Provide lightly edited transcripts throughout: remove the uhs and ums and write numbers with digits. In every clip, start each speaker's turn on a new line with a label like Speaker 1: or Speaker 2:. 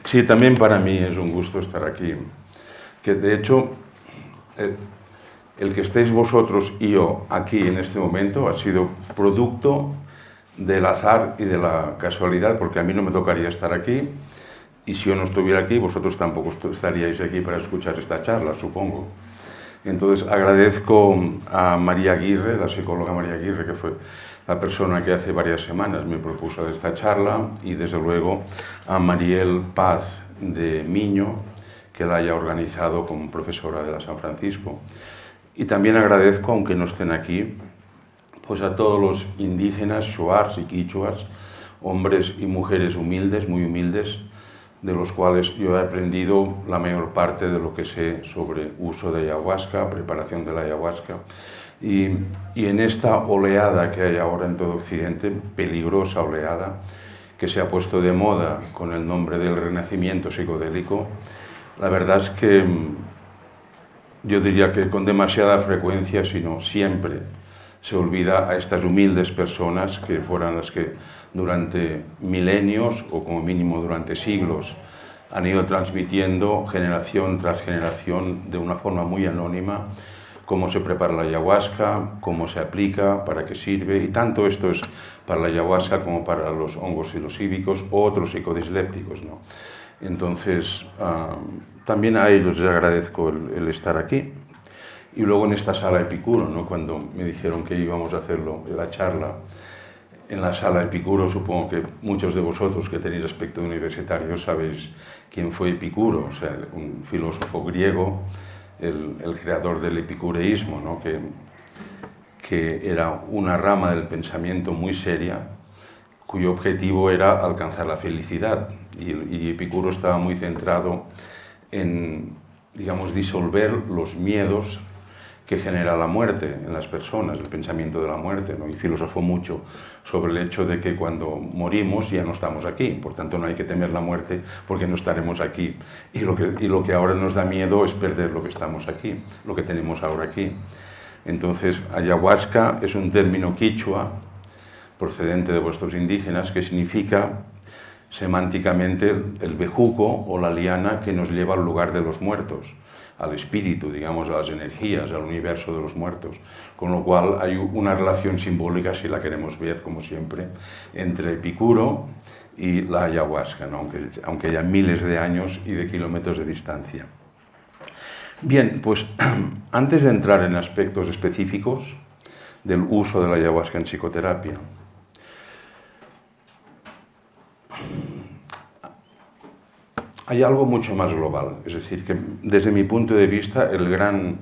Speaker 1: Sí, también para mí es un gusto estar aquí. Que de hecho, el que estéis vosotros y yo aquí en este momento ha sido producto del azar y de la casualidad, porque a mí no me tocaría estar aquí, y si yo no estuviera aquí, vosotros tampoco estaríais aquí para escuchar esta charla, supongo. Entonces agradezco a María Aguirre, la psicóloga María Aguirre, que fue la persona que hace varias semanas me propuso esta charla, y desde luego a Mariel Paz de Miño, que la haya organizado como profesora de la San Francisco. Y también agradezco, aunque no estén aquí, pues a todos los indígenas, shuars y quichuas, hombres y mujeres humildes, muy humildes, de los cuales yo he aprendido la mayor parte de lo que sé sobre uso de ayahuasca, preparación de la ayahuasca. Y en esta oleada que hay ahora en todo Occidente, peligrosa oleada, que se ha puesto de moda con el nombre del renacimiento psicodélico, la verdad es que yo diría que con demasiada frecuencia, sino siempre, se olvida a estas humildes personas que fueran las que durante milenios o como mínimo durante siglos han ido transmitiendo generación tras generación de una forma muy anónima cómo se prepara la ayahuasca, cómo se aplica, para qué sirve, y tanto esto es para la ayahuasca como para los hongos psilocíbicos o otros psicodislépticos, ¿no? Entonces, también a ellos les agradezco el estar aquí. Y luego en esta sala Epicuro, ¿no? Cuando me dijeron que íbamos a hacerlo, la charla en la sala Epicuro, supongo que muchos de vosotros que tenéis aspecto universitario sabéis quién fue Epicuro, o sea, un filósofo griego, el creador del epicureísmo, ¿no? que era una rama del pensamiento muy seria, cuyo objetivo era alcanzar la felicidad. Y Epicuro estaba muy centrado en, digamos, disolver los miedos que genera la muerte en las personas, el pensamiento de la muerte, ¿no? Y filosofó mucho sobre el hecho de que cuando morimos ya no estamos aquí, por tanto no hay que temer la muerte porque no estaremos aquí. Y lo que ahora nos da miedo es perder lo que estamos aquí, lo que tenemos ahora aquí. Entonces, ayahuasca es un término quichua procedente de vuestros indígenas que significa semánticamente el bejuco o la liana que nos lleva al lugar de los muertos, al espíritu, digamos, a las energías, al universo de los muertos. Con lo cual hay una relación simbólica, si la queremos ver, como siempre, entre Epicuro y la ayahuasca, ¿no? aunque haya miles de años y de kilómetros de distancia. Bien, pues antes de entrar en aspectos específicos del uso de la ayahuasca en psicoterapia, hay algo mucho más global, es decir, que desde mi punto de vista el gran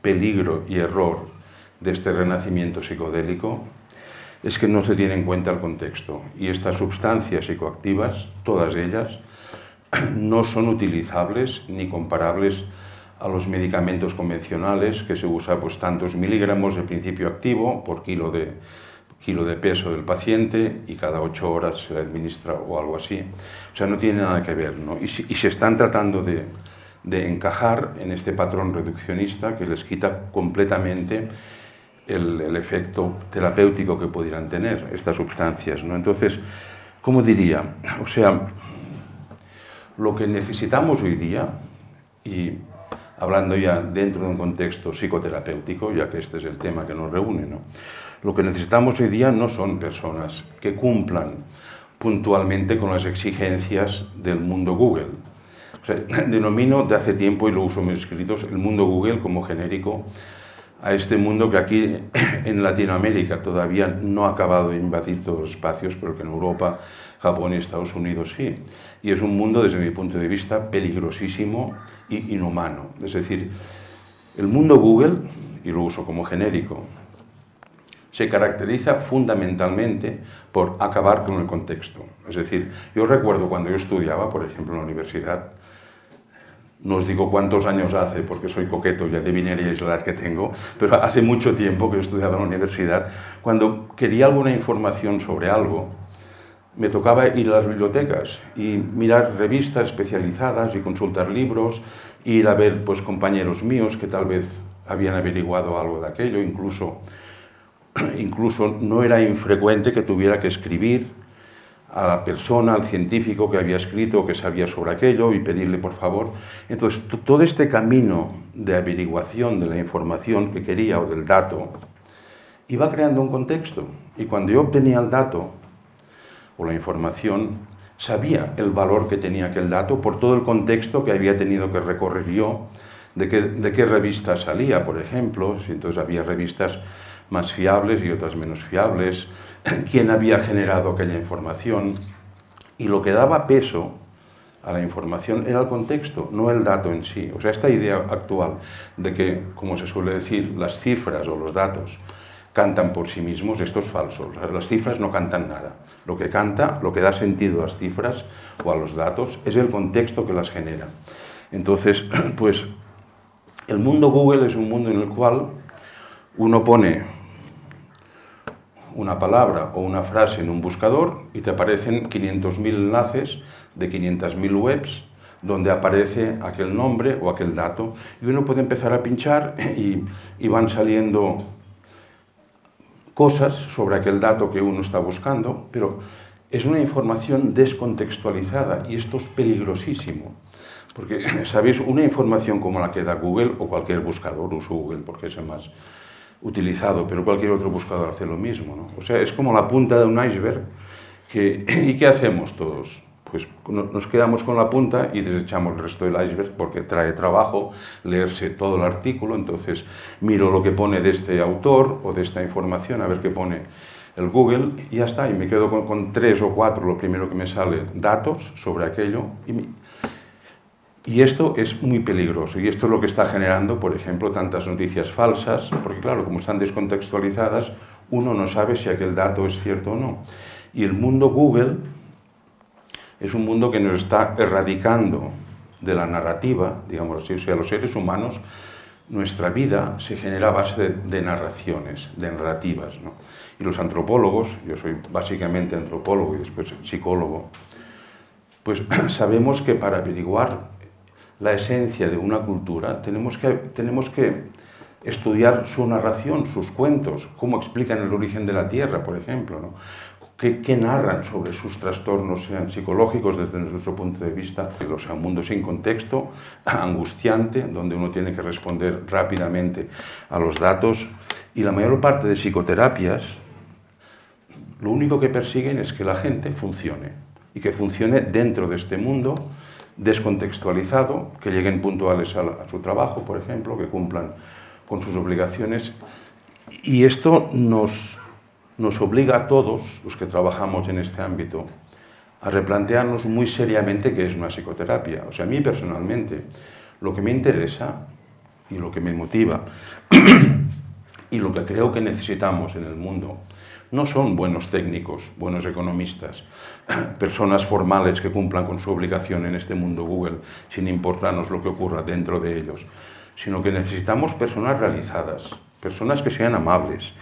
Speaker 1: peligro y error de este renacimiento psicodélico es que no se tiene en cuenta el contexto, y estas sustancias psicoactivas, todas ellas, no son utilizables ni comparables a los medicamentos convencionales, que se usa pues tantos miligramos de principio activo por kilo de peso del paciente y cada 8 horas se le administra o algo así. O sea, no tiene nada que ver, ¿no? Y se están tratando de encajar en este patrón reduccionista que les quita completamente el efecto terapéutico que pudieran tener estas sustancias, ¿no? Entonces, ¿cómo diría? O sea, lo que necesitamos hoy día, y hablando ya dentro de un contexto psicoterapéutico, ya que este es el tema que nos reúne, ¿no? Lo que necesitamos hoy día no son personas que cumplan puntualmente con las exigencias del mundo Google. O sea, denomino de hace tiempo, y lo uso en mis escritos, el mundo Google como genérico a este mundo que aquí en Latinoamérica todavía no ha acabado de invadir todos los espacios, pero que en Europa, Japón y Estados Unidos sí. Y es un mundo, desde mi punto de vista, peligrosísimo y inhumano. Es decir, el mundo Google, y lo uso como genérico, se caracteriza fundamentalmente por acabar con el contexto. Es decir, yo recuerdo cuando yo estudiaba, por ejemplo, en la universidad, no os digo cuántos años hace, porque soy coqueto, ya adivinaríais la edad que tengo, pero hace mucho tiempo que yo estudiaba en la universidad, cuando quería alguna información sobre algo, me tocaba ir a las bibliotecas y mirar revistas especializadas y consultar libros, ir a ver pues, compañeros míos que tal vez habían averiguado algo de aquello, incluso no era infrecuente que tuviera que escribir a la persona, al científico que había escrito o que sabía sobre aquello y pedirle por favor. Entonces, todo este camino de averiguación de la información que quería o del dato iba creando un contexto. Y cuando yo obtenía el dato o la información, sabía el valor que tenía aquel dato por todo el contexto que había tenido que recorrer yo, de qué revista salía, por ejemplo, si entonces había revistas más fiables y otras menos fiables, quién había generado aquella información. Y lo que daba peso a la información era el contexto, no el dato en sí. O sea, esta idea actual de que, como se suele decir, las cifras o los datos cantan por sí mismos, esto es falso. Las cifras no cantan nada. Lo que canta, lo que da sentido a las cifras o a los datos, es el contexto que las genera. Entonces, pues, el mundo Google es un mundo en el cual uno pone una palabra o una frase en un buscador y te aparecen 500.000 enlaces de 500.000 webs donde aparece aquel nombre o aquel dato. Y uno puede empezar a pinchar y van saliendo cosas sobre aquel dato que uno está buscando, pero es una información descontextualizada y esto es peligrosísimo. Porque, ¿sabéis? Una información como la que da Google o cualquier buscador, uso Google porque es el más utilizado, pero cualquier otro buscador hace lo mismo, ¿no? O sea, es como la punta de un iceberg. ¿Y qué hacemos todos? Pues nos quedamos con la punta y desechamos el resto del iceberg porque trae trabajo leerse todo el artículo. Entonces miro lo que pone de este autor o de esta información, a ver qué pone el Google y ya está. Y me quedo con 3 o 4, lo primero que me sale, datos sobre aquello. Y esto es muy peligroso y esto es lo que está generando, por ejemplo, tantas noticias falsas, porque claro, como están descontextualizadas, uno no sabe si aquel dato es cierto o no. Y el mundo Google es un mundo que nos está erradicando de la narrativa, digamos así. O sea, los seres humanos, nuestra vida se genera a base de narraciones, de narrativas, ¿no? Y los antropólogos, yo soy básicamente antropólogo y después psicólogo, pues sabemos que para averiguar la esencia de una cultura tenemos que estudiar su narración, sus cuentos, cómo explican el origen de la Tierra, por ejemplo, ¿no? ¿Qué narran sobre sus trastornos, sean psicológicos desde nuestro punto de vista? O sea, un mundo sin contexto, angustiante, donde uno tiene que responder rápidamente a los datos. Y la mayor parte de psicoterapias, lo único que persiguen es que la gente funcione, y que funcione dentro de este mundo descontextualizado, que lleguen puntuales a su trabajo, por ejemplo, que cumplan con sus obligaciones. Y esto nos obliga a todos los que trabajamos en este ámbito a replantearnos muy seriamente qué es una psicoterapia. O sea, a mí personalmente, lo que me interesa y lo que me motiva y lo que creo que necesitamos en el mundo no son buenos técnicos, buenos economistas, personas formales que cumplan con su obligación en este mundo Google sin importarnos lo que ocurra dentro de ellos, sino que necesitamos personas realizadas, personas que sean amables,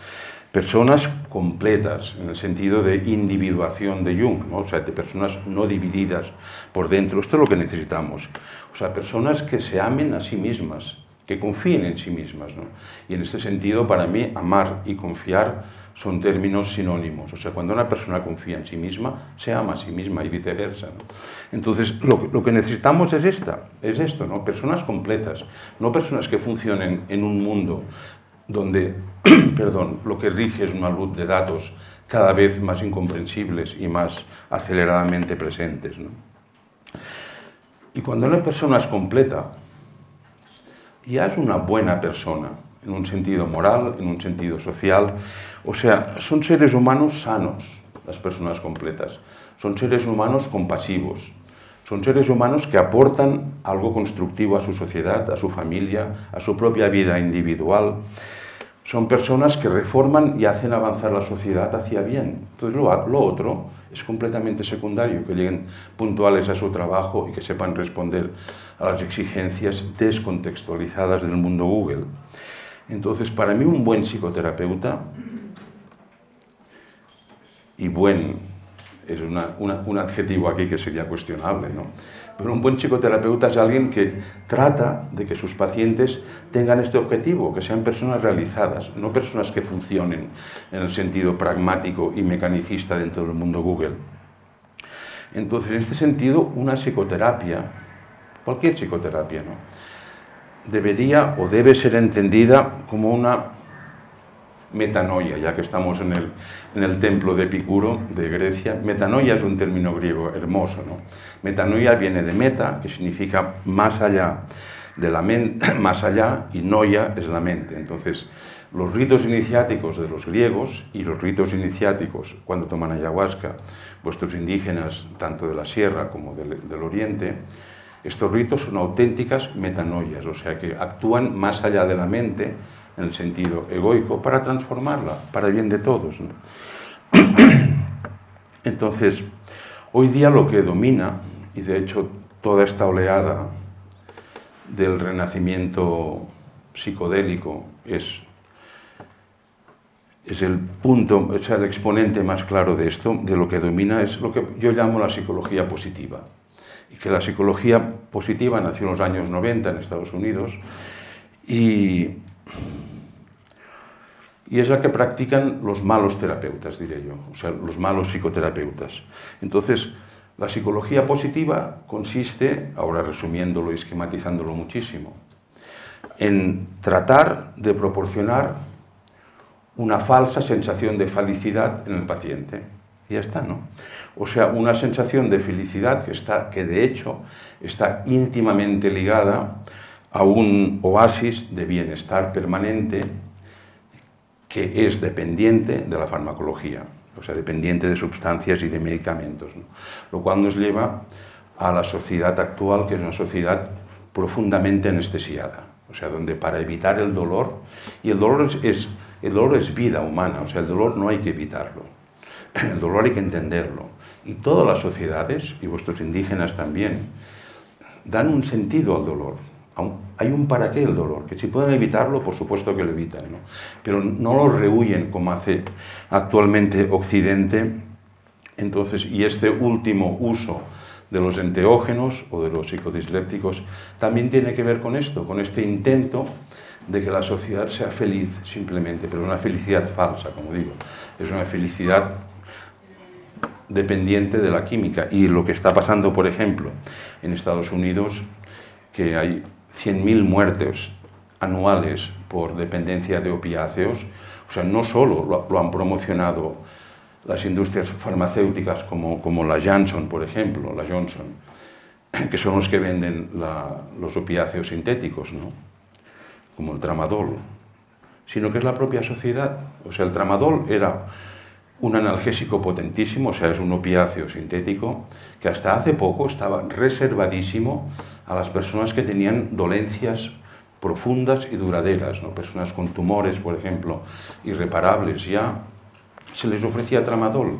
Speaker 1: personas completas, en el sentido de individuación de Jung, ¿no? O sea, de personas no divididas por dentro. Esto es lo que necesitamos. O sea, personas que se amen a sí mismas, que confíen en sí mismas, ¿no? Y en este sentido, para mí, amar y confiar son términos sinónimos. O sea, cuando una persona confía en sí misma, se ama a sí misma y viceversa, ¿no? Entonces, lo que necesitamos es esto, ¿no? Personas completas, no personas que funcionen en un mundo donde perdón, lo que rige es una luz de datos cada vez más incomprensibles y más aceleradamente presentes, ¿no? Y cuando una persona es completa, ya es una buena persona, en un sentido moral, en un sentido social. O sea, son seres humanos sanos, las personas completas. Son seres humanos compasivos. Son seres humanos que aportan algo constructivo a su sociedad, a su familia, a su propia vida individual. Son personas que reforman y hacen avanzar la sociedad hacia bien. Entonces lo otro es completamente secundario, que lleguen puntuales a su trabajo y que sepan responder a las exigencias descontextualizadas del mundo Google. Entonces, para mí un buen psicoterapeuta, y buen es un adjetivo aquí que sería cuestionable, ¿no? Pero un buen psicoterapeuta es alguien que trata de que sus pacientes tengan este objetivo, que sean personas realizadas, no personas que funcionen en el sentido pragmático y mecanicista dentro del mundo Google. Entonces, en este sentido, una psicoterapia, cualquier psicoterapia, ¿no?, debería o debe ser entendida como una metanoia, ya que estamos en el templo de Epicuro, de Grecia. Metanoia es un término griego hermoso, ¿no? Metanoia viene de meta, que significa más allá de la mente, más allá, y noia es la mente. Entonces, los ritos iniciáticos de los griegos y los ritos iniciáticos cuando toman ayahuasca, vuestros indígenas, tanto de la sierra como del oriente, estos ritos son auténticas metanoias, o sea que actúan más allá de la mente, en el sentido egoico, para transformarla, para el bien de todos, ¿no? Entonces, hoy día lo que domina, y de hecho toda esta oleada del renacimiento psicodélico es el punto, es el exponente más claro de esto, de lo que domina, es lo que yo llamo la psicología positiva. Y que la psicología positiva nació en los años 90 en Estados Unidos y es la que practican los malos terapeutas, diré yo, o sea, los malos psicoterapeutas. Entonces, la psicología positiva consiste, ahora resumiéndolo y esquematizándolo muchísimo, en tratar de proporcionar una falsa sensación de felicidad en el paciente. Y ya está, ¿no? O sea, una sensación de felicidad que de hecho está íntimamente ligada a un oasis de bienestar permanente que es dependiente de la farmacología, o sea, dependiente de sustancias y de medicamentos, ¿no? Lo cual nos lleva a la sociedad actual, que es una sociedad profundamente anestesiada, o sea, donde para evitar el dolor, y el dolor es vida humana, o sea, el dolor no hay que evitarlo, el dolor hay que entenderlo, y todas las sociedades, y vuestros indígenas también, dan un sentido al dolor. Hay un para qué el dolor, que si pueden evitarlo, por supuesto que lo evitan, ¿no? Pero no lo rehuyen como hace actualmente Occidente. Entonces, y este último uso de los enteógenos o de los psicodislépticos también tiene que ver con esto, con este intento de que la sociedad sea feliz simplemente, pero una felicidad falsa, como digo. Es una felicidad dependiente de la química. Y lo que está pasando, por ejemplo, en Estados Unidos, que hay 100.000 muertes anuales por dependencia de opiáceos, o sea, no solo lo han promocionado las industrias farmacéuticas como la Johnson, por ejemplo, la Johnson, que son los que venden los opiáceos sintéticos, ¿no?, como el tramadol, sino que es la propia sociedad. O sea, el tramadol era un analgésico potentísimo, o sea, es un opiáceo sintético que hasta hace poco estaba reservadísimo a las personas que tenían dolencias profundas y duraderas, ¿no? Personas con tumores, por ejemplo, irreparables, ya se les ofrecía tramadol.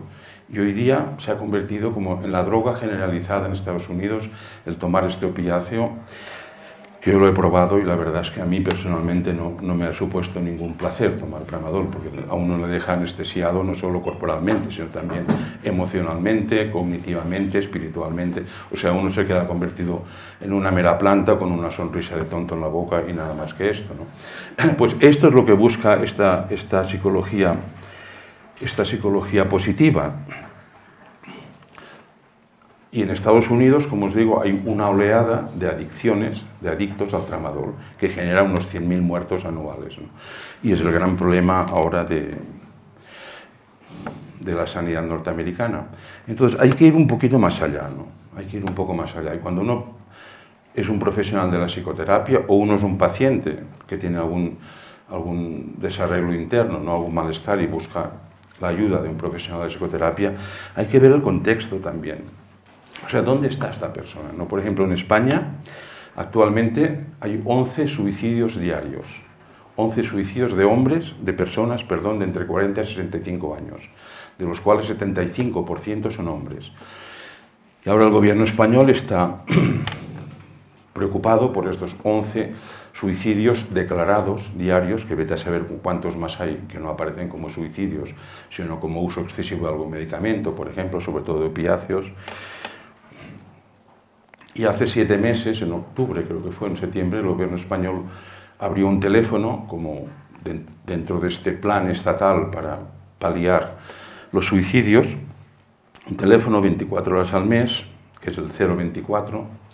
Speaker 1: Y hoy día se ha convertido como en la droga generalizada en Estados Unidos el tomar este opiáceo, que yo lo he probado y la verdad es que a mí personalmente no me ha supuesto ningún placer tomar tramadol, porque a uno le deja anestesiado no solo corporalmente, sino también emocionalmente, cognitivamente, espiritualmente. O sea, uno se queda convertido en una mera planta con una sonrisa de tonto en la boca y nada más que esto, ¿no? Pues esto es lo que busca esta psicología positiva. Y en Estados Unidos, como os digo, hay una oleada de adicciones, de adictos al tramadol, que genera unos 100.000 muertos anuales, ¿no? Y es el gran problema ahora de la sanidad norteamericana. Entonces, hay que ir un poquito más allá, ¿no? Hay que ir un poco más allá. Y cuando uno es un profesional de la psicoterapia, o uno es un paciente que tiene algún desarreglo interno, ¿no?, algún malestar y busca la ayuda de un profesional de psicoterapia, hay que ver el contexto también. O sea, ¿dónde está esta persona, ¿no? Por ejemplo, en España, actualmente hay 11 suicidios diarios. 11 suicidios de hombres, de personas, perdón, de entre 40 y 65 años, de los cuales 75% son hombres. Y ahora el gobierno español está preocupado por estos 11 suicidios declarados diarios, que vete a saber cuántos más hay que no aparecen como suicidios, sino como uso excesivo de algún medicamento, por ejemplo, sobre todo de opiáceos. Y hace 7 meses, en octubre, creo que fue, en septiembre, el gobierno español abrió un teléfono como dentro de este plan estatal para paliar los suicidios, un teléfono 24 horas al mes, que es el 024,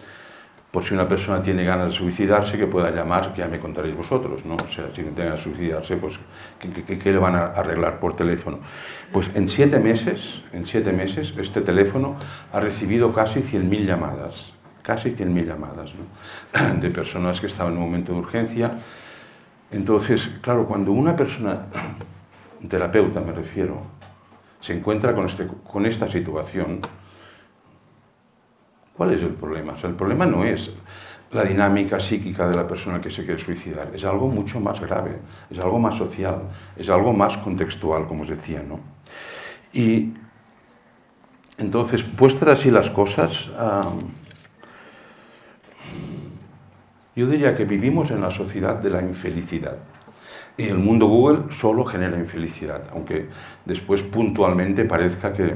Speaker 1: por si una persona tiene ganas de suicidarse, que pueda llamar, que ya me contaréis vosotros, ¿no? O sea, si no tiene ganas de suicidarse, pues, ¿qué le van a arreglar por teléfono? Pues en 7 meses, este teléfono ha recibido casi 100.000 llamadas, ¿no? De personas que estaban en un momento de urgencia. Entonces, claro, cuando una persona, un terapeuta me refiero, se encuentra con esta situación, ¿cuál es el problema? O sea, el problema no es la dinámica psíquica de la persona que se quiere suicidar, es algo mucho más grave, es algo más social, es algo más contextual, como os decía, ¿no? Y entonces, puestas así las cosas, yo diría que vivimos en la sociedad de la infelicidad. Y el mundo Google solo genera infelicidad, aunque después puntualmente parezca que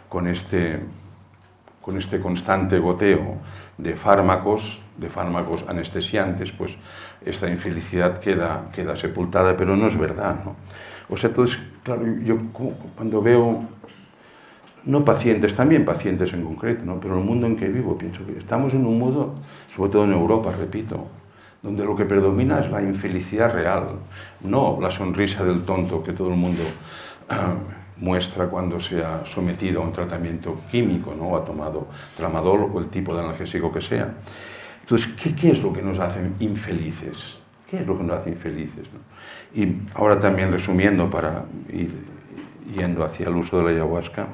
Speaker 1: con este constante goteo de fármacos anestesiantes, pues esta infelicidad queda sepultada, pero no es verdad, ¿no? O sea, entonces, claro, yo cuando veo, no pacientes, también pacientes en concreto, ¿no? Pero el mundo en que vivo, pienso que estamos en un mundo, sobre todo en Europa, repito, donde lo que predomina es la infelicidad real, no la sonrisa del tonto que todo el mundo muestra cuando se ha sometido a un tratamiento químico, ¿no? O ha tomado tramadol o el tipo de analgésico que sea. Entonces, ¿qué es lo que nos hace infelices? ¿Qué es lo que nos hace infelices, ¿no? Y ahora también resumiendo para ir yendo hacia el uso de la ayahuasca,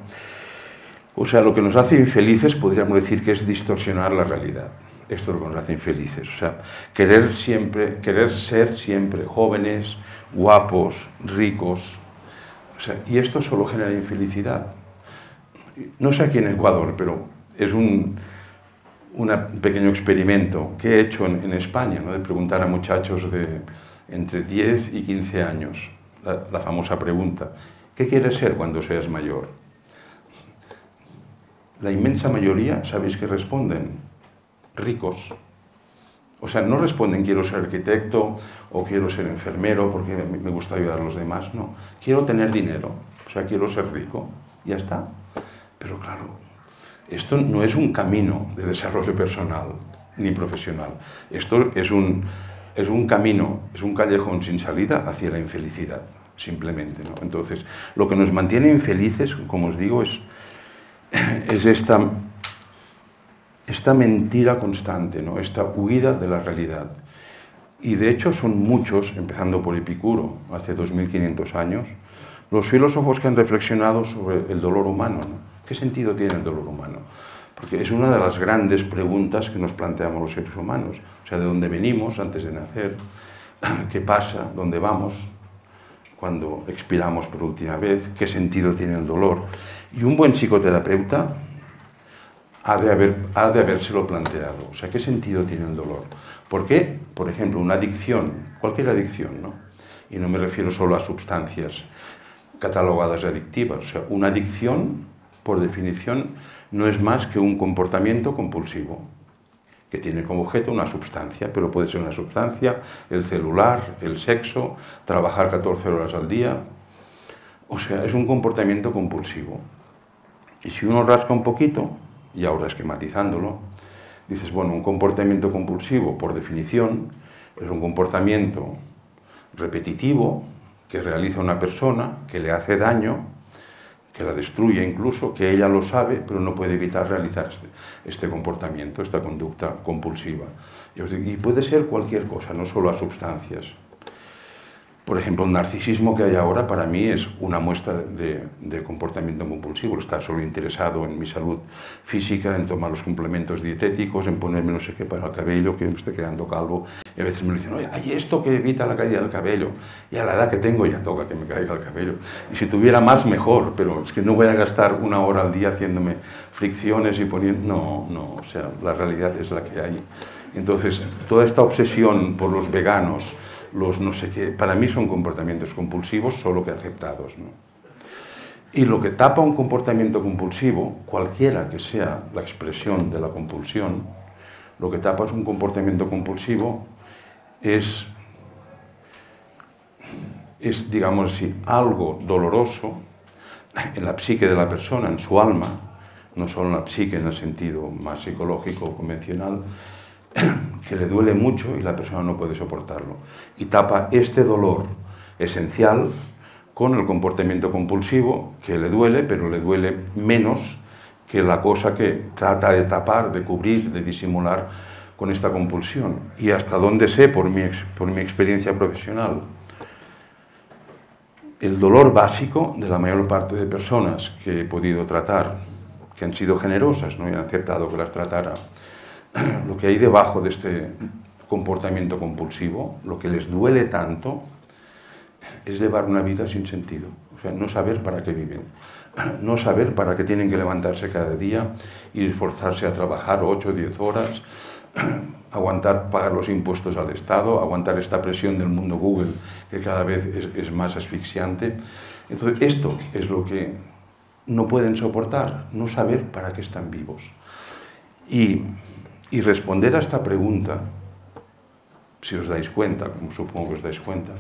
Speaker 1: o sea, lo que nos hace infelices podríamos decir que es distorsionar la realidad. Esto es lo que nos hace infelices. O sea, querer ser siempre jóvenes, guapos, ricos. O sea, y esto solo genera infelicidad. No sé aquí en Ecuador, pero es un pequeño experimento que he hecho en España, ¿no? De preguntar a muchachos de entre 10 y 15 años, la famosa pregunta, ¿qué quieres ser cuando seas mayor? La inmensa mayoría, ¿sabéis qué responden? Ricos. O sea, no responden quiero ser arquitecto o quiero ser enfermero porque me gusta ayudar a los demás, no. Quiero tener dinero, o sea, quiero ser rico, ya está. Pero claro, esto no es un camino de desarrollo personal ni profesional. Esto es un camino, es un callejón sin salida hacia la infelicidad, simplemente, ¿no? Entonces, lo que nos mantiene infelices, como os digo, es esta mentira constante, ¿no? Esta huida de la realidad. Y de hecho son muchos, empezando por Epicuro, hace 2500 años, los filósofos que han reflexionado sobre el dolor humano, ¿no? ¿Qué sentido tiene el dolor humano? Porque es una de las grandes preguntas que nos planteamos los seres humanos. O sea, ¿de dónde venimos antes de nacer? ¿Qué pasa? ¿Dónde vamos? Cuando expiramos por última vez, ¿qué sentido tiene el dolor? Y un buen psicoterapeuta ha de habérselo planteado. O sea, ¿qué sentido tiene el dolor? ¿Por qué? Por ejemplo, una adicción, cualquier adicción, ¿no? Y no me refiero solo a sustancias catalogadas adictivas. O sea, una adicción, por definición, no es más que un comportamiento compulsivo, que tiene como objeto una sustancia, pero puede ser una sustancia, el celular, el sexo, trabajar 14 horas al día. O sea, es un comportamiento compulsivo. Y si uno rasca un poquito, y ahora esquematizándolo, dices, bueno, un comportamiento compulsivo, por definición, es un comportamiento repetitivo que realiza una persona, que le hace daño, que la destruye incluso, que ella lo sabe, pero no puede evitar realizar este comportamiento, esta conducta compulsiva. Y puede ser cualquier cosa, no solo a sustancias. Por ejemplo, el narcisismo que hay ahora para mí es una muestra de comportamiento compulsivo. Está solo interesado en mi salud física, en tomar los complementos dietéticos, en ponerme no sé qué para el cabello, que me esté quedando calvo. Y a veces me dicen, oye, hay esto que evita la caída del cabello. Y a la edad que tengo ya toca que me caiga el cabello. Y si tuviera más, mejor, pero es que no voy a gastar 1 hora al día haciéndome fricciones y poniendo... No, o sea, la realidad es la que hay. Entonces, toda esta obsesión por los veganos, los no sé qué, para mí son comportamientos compulsivos solo que aceptados, ¿no? Y lo que tapa un comportamiento compulsivo, cualquiera que sea la expresión de la compulsión, lo que tapa un comportamiento compulsivo es digamos así, algo doloroso en la psique de la persona, en su alma, no solo en la psique en el sentido más psicológico o convencional, que le duele mucho y la persona no puede soportarlo. Y tapa este dolor esencial con el comportamiento compulsivo, que le duele, pero le duele menos que la cosa que trata de tapar, de cubrir, de disimular con esta compulsión. Y hasta donde sé, por mi experiencia profesional, el dolor básico de la mayor parte de personas que he podido tratar, que han sido generosas, ¿no? Y han aceptado que las tratara, lo que hay debajo de este comportamiento compulsivo, lo que les duele tanto, es llevar una vida sin sentido. O sea, no saber para qué viven, no saber para qué tienen que levantarse cada día y esforzarse a trabajar 8 o 10 horas, aguantar pagar los impuestos al Estado, aguantar esta presión del mundo Google que cada vez es más asfixiante. Entonces, esto es lo que no pueden soportar, no saber para qué están vivos. Y responder a esta pregunta, si os dais cuenta, como supongo que os dais cuenta,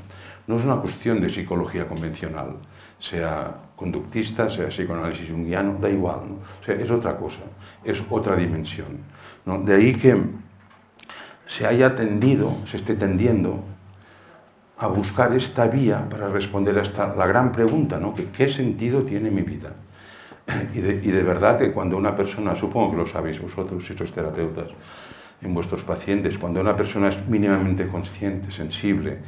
Speaker 1: no es una cuestión de psicología convencional, sea conductista, sea psicoanálisis junguiano, da igual, ¿no? O sea, es otra cosa, es otra dimensión, ¿no? De ahí que se esté tendiendo a buscar esta vía para responder a la gran pregunta, ¿no? ¿Qué sentido tiene mi vida? Y de verdad que cuando una persona, supongo que lo sabéis vosotros, si sois terapeutas, en vuestros pacientes, cuando una persona es mínimamente consciente, sensible,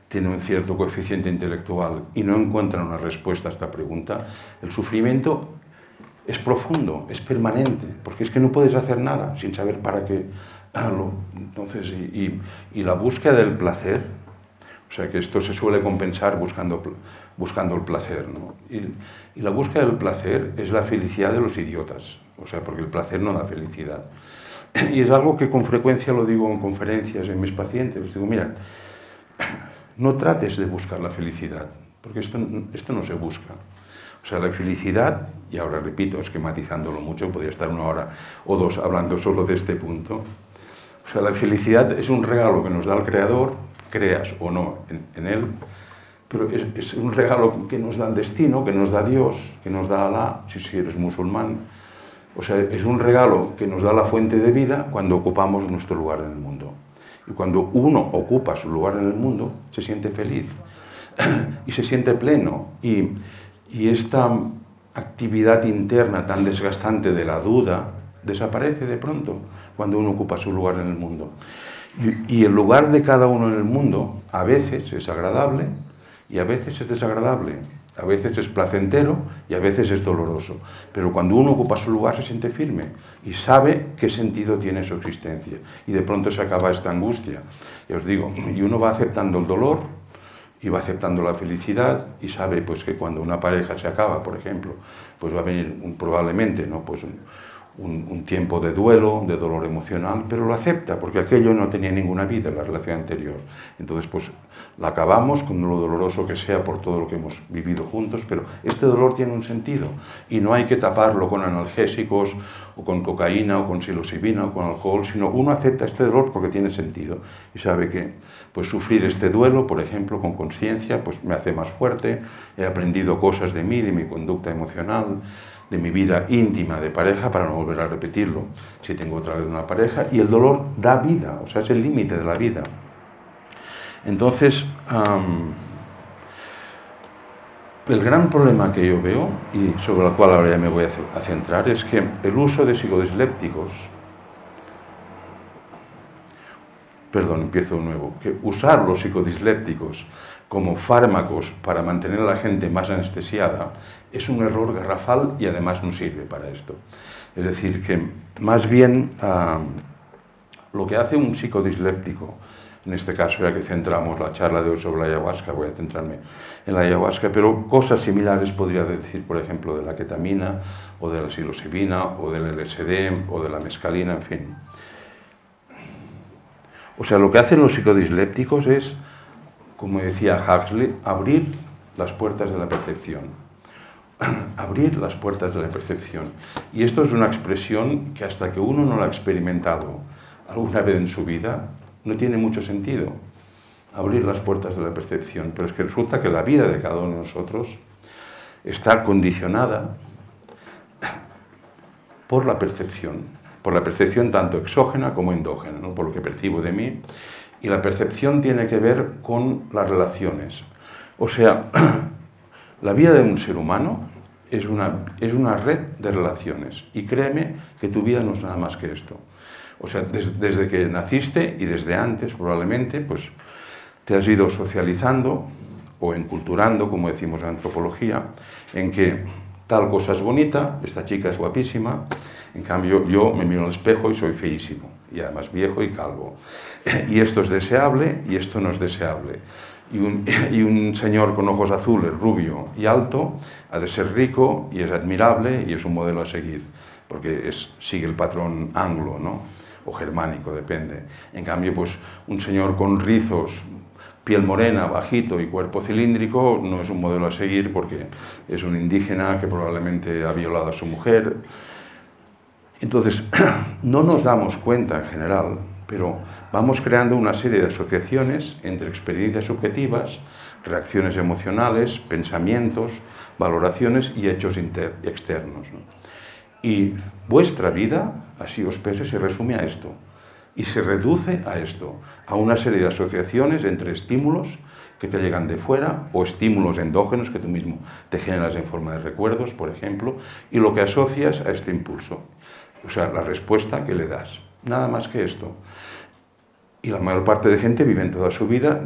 Speaker 1: tiene un cierto coeficiente intelectual y no encuentra una respuesta a esta pregunta, el sufrimiento es profundo, es permanente, porque es que no puedes hacer nada sin saber para qué. Entonces, y la búsqueda del placer, o sea que esto se suele compensar buscando el placer, ¿no? Y la búsqueda del placer es la felicidad de los idiotas, o sea, porque el placer no da felicidad. Y es algo que con frecuencia lo digo en conferencias en mis pacientes, les digo, mira, no trates de buscar la felicidad, porque esto no se busca. O sea, la felicidad, y ahora repito, esquematizándolo mucho, podría estar 1 hora o 2 hablando solo de este punto. O sea, la felicidad es un regalo que nos da el Creador, creas o no en él, pero es un regalo que nos da el destino, que nos da Dios, que nos da Alá, si eres musulmán. O sea, es un regalo que nos da la fuente de vida cuando ocupamos nuestro lugar en el mundo. Y cuando uno ocupa su lugar en el mundo, se siente feliz y se siente pleno. Y esta actividad interna tan desgastante de la duda desaparece de pronto cuando uno ocupa su lugar en el mundo. Y el lugar de cada uno en el mundo a veces es agradable y a veces es desagradable. A veces es placentero y a veces es doloroso. Pero cuando uno ocupa su lugar se siente firme y sabe qué sentido tiene su existencia. Y de pronto se acaba esta angustia. Y os digo, y uno va aceptando el dolor y va aceptando la felicidad y sabe pues, que cuando una pareja se acaba, por ejemplo, pues va a venir probablemente, ¿no? Pues un tiempo de duelo, de dolor emocional, pero lo acepta porque aquello no tenía ninguna vida en la relación anterior. Entonces, pues la acabamos con lo doloroso que sea por todo lo que hemos vivido juntos, pero este dolor tiene un sentido y no hay que taparlo con analgésicos o con cocaína o con psilocibina o con alcohol, sino uno acepta este dolor porque tiene sentido y sabe que pues sufrir este duelo, por ejemplo, con conciencia, pues me hace más fuerte, he aprendido cosas de mí, de mi conducta emocional, de mi vida íntima de pareja para no volver a repetirlo si tengo otra vez una pareja, y el dolor da vida, o sea, es el límite de la vida. Entonces, el gran problema que yo veo, y sobre el cual ahora ya me voy a centrar, es que el uso de psicodislépticos, empiezo de nuevo, que usar los psicodislépticos como fármacos para mantener a la gente más anestesiada es un error garrafal y además no sirve para esto. Es decir, que más bien lo que hace un psicodisléptico, en este caso ya que centramos la charla de hoy sobre la ayahuasca, voy a centrarme en la ayahuasca, pero cosas similares podría decir, por ejemplo, de la ketamina, o de la psilocibina, o del LSD, o de la mescalina, en fin. O sea, lo que hacen los psicodislépticos es, como decía Huxley, abrir las puertas de la percepción. Abrir las puertas de la percepción. Y esto es una expresión que hasta que uno no la ha experimentado alguna vez en su vida, no tiene mucho sentido. Abrir las puertas de la percepción. Pero es que resulta que la vida de cada uno de nosotros está condicionada por la percepción tanto exógena como endógena, ¿no? Por lo que percibo de mí, y la percepción tiene que ver con las relaciones. O sea, la vida de un ser humano es una red de relaciones, y créeme que tu vida no es nada más que esto. O sea, desde que naciste y desde antes probablemente, pues te has ido socializando o enculturando, como decimos en antropología, en que tal cosa es bonita, esta chica es guapísima, en cambio yo me miro al espejo y soy feísimo, y además viejo y calvo. Y esto es deseable y esto no es deseable. Y un señor con ojos azules, rubio y alto, ha de ser rico y es admirable y es un modelo a seguir, porque sigue el patrón anglo, ¿no? O germánico, depende. En cambio, pues un señor con rizos, piel morena, bajito y cuerpo cilíndrico no es un modelo a seguir porque es un indígena que probablemente ha violado a su mujer. Entonces, no nos damos cuenta en general, pero vamos creando una serie de asociaciones entre experiencias subjetivas, reacciones emocionales, pensamientos, valoraciones y hechos externos, ¿no? Y vuestra vida, así os pese, se resume a esto. Y se reduce a esto, a una serie de asociaciones entre estímulos que te llegan de fuera o estímulos endógenos que tú mismo te generas en forma de recuerdos, por ejemplo, y lo que asocias a este impulso. O sea, la respuesta que le das. Nada más que esto. Y la mayor parte de gente vive en toda su vida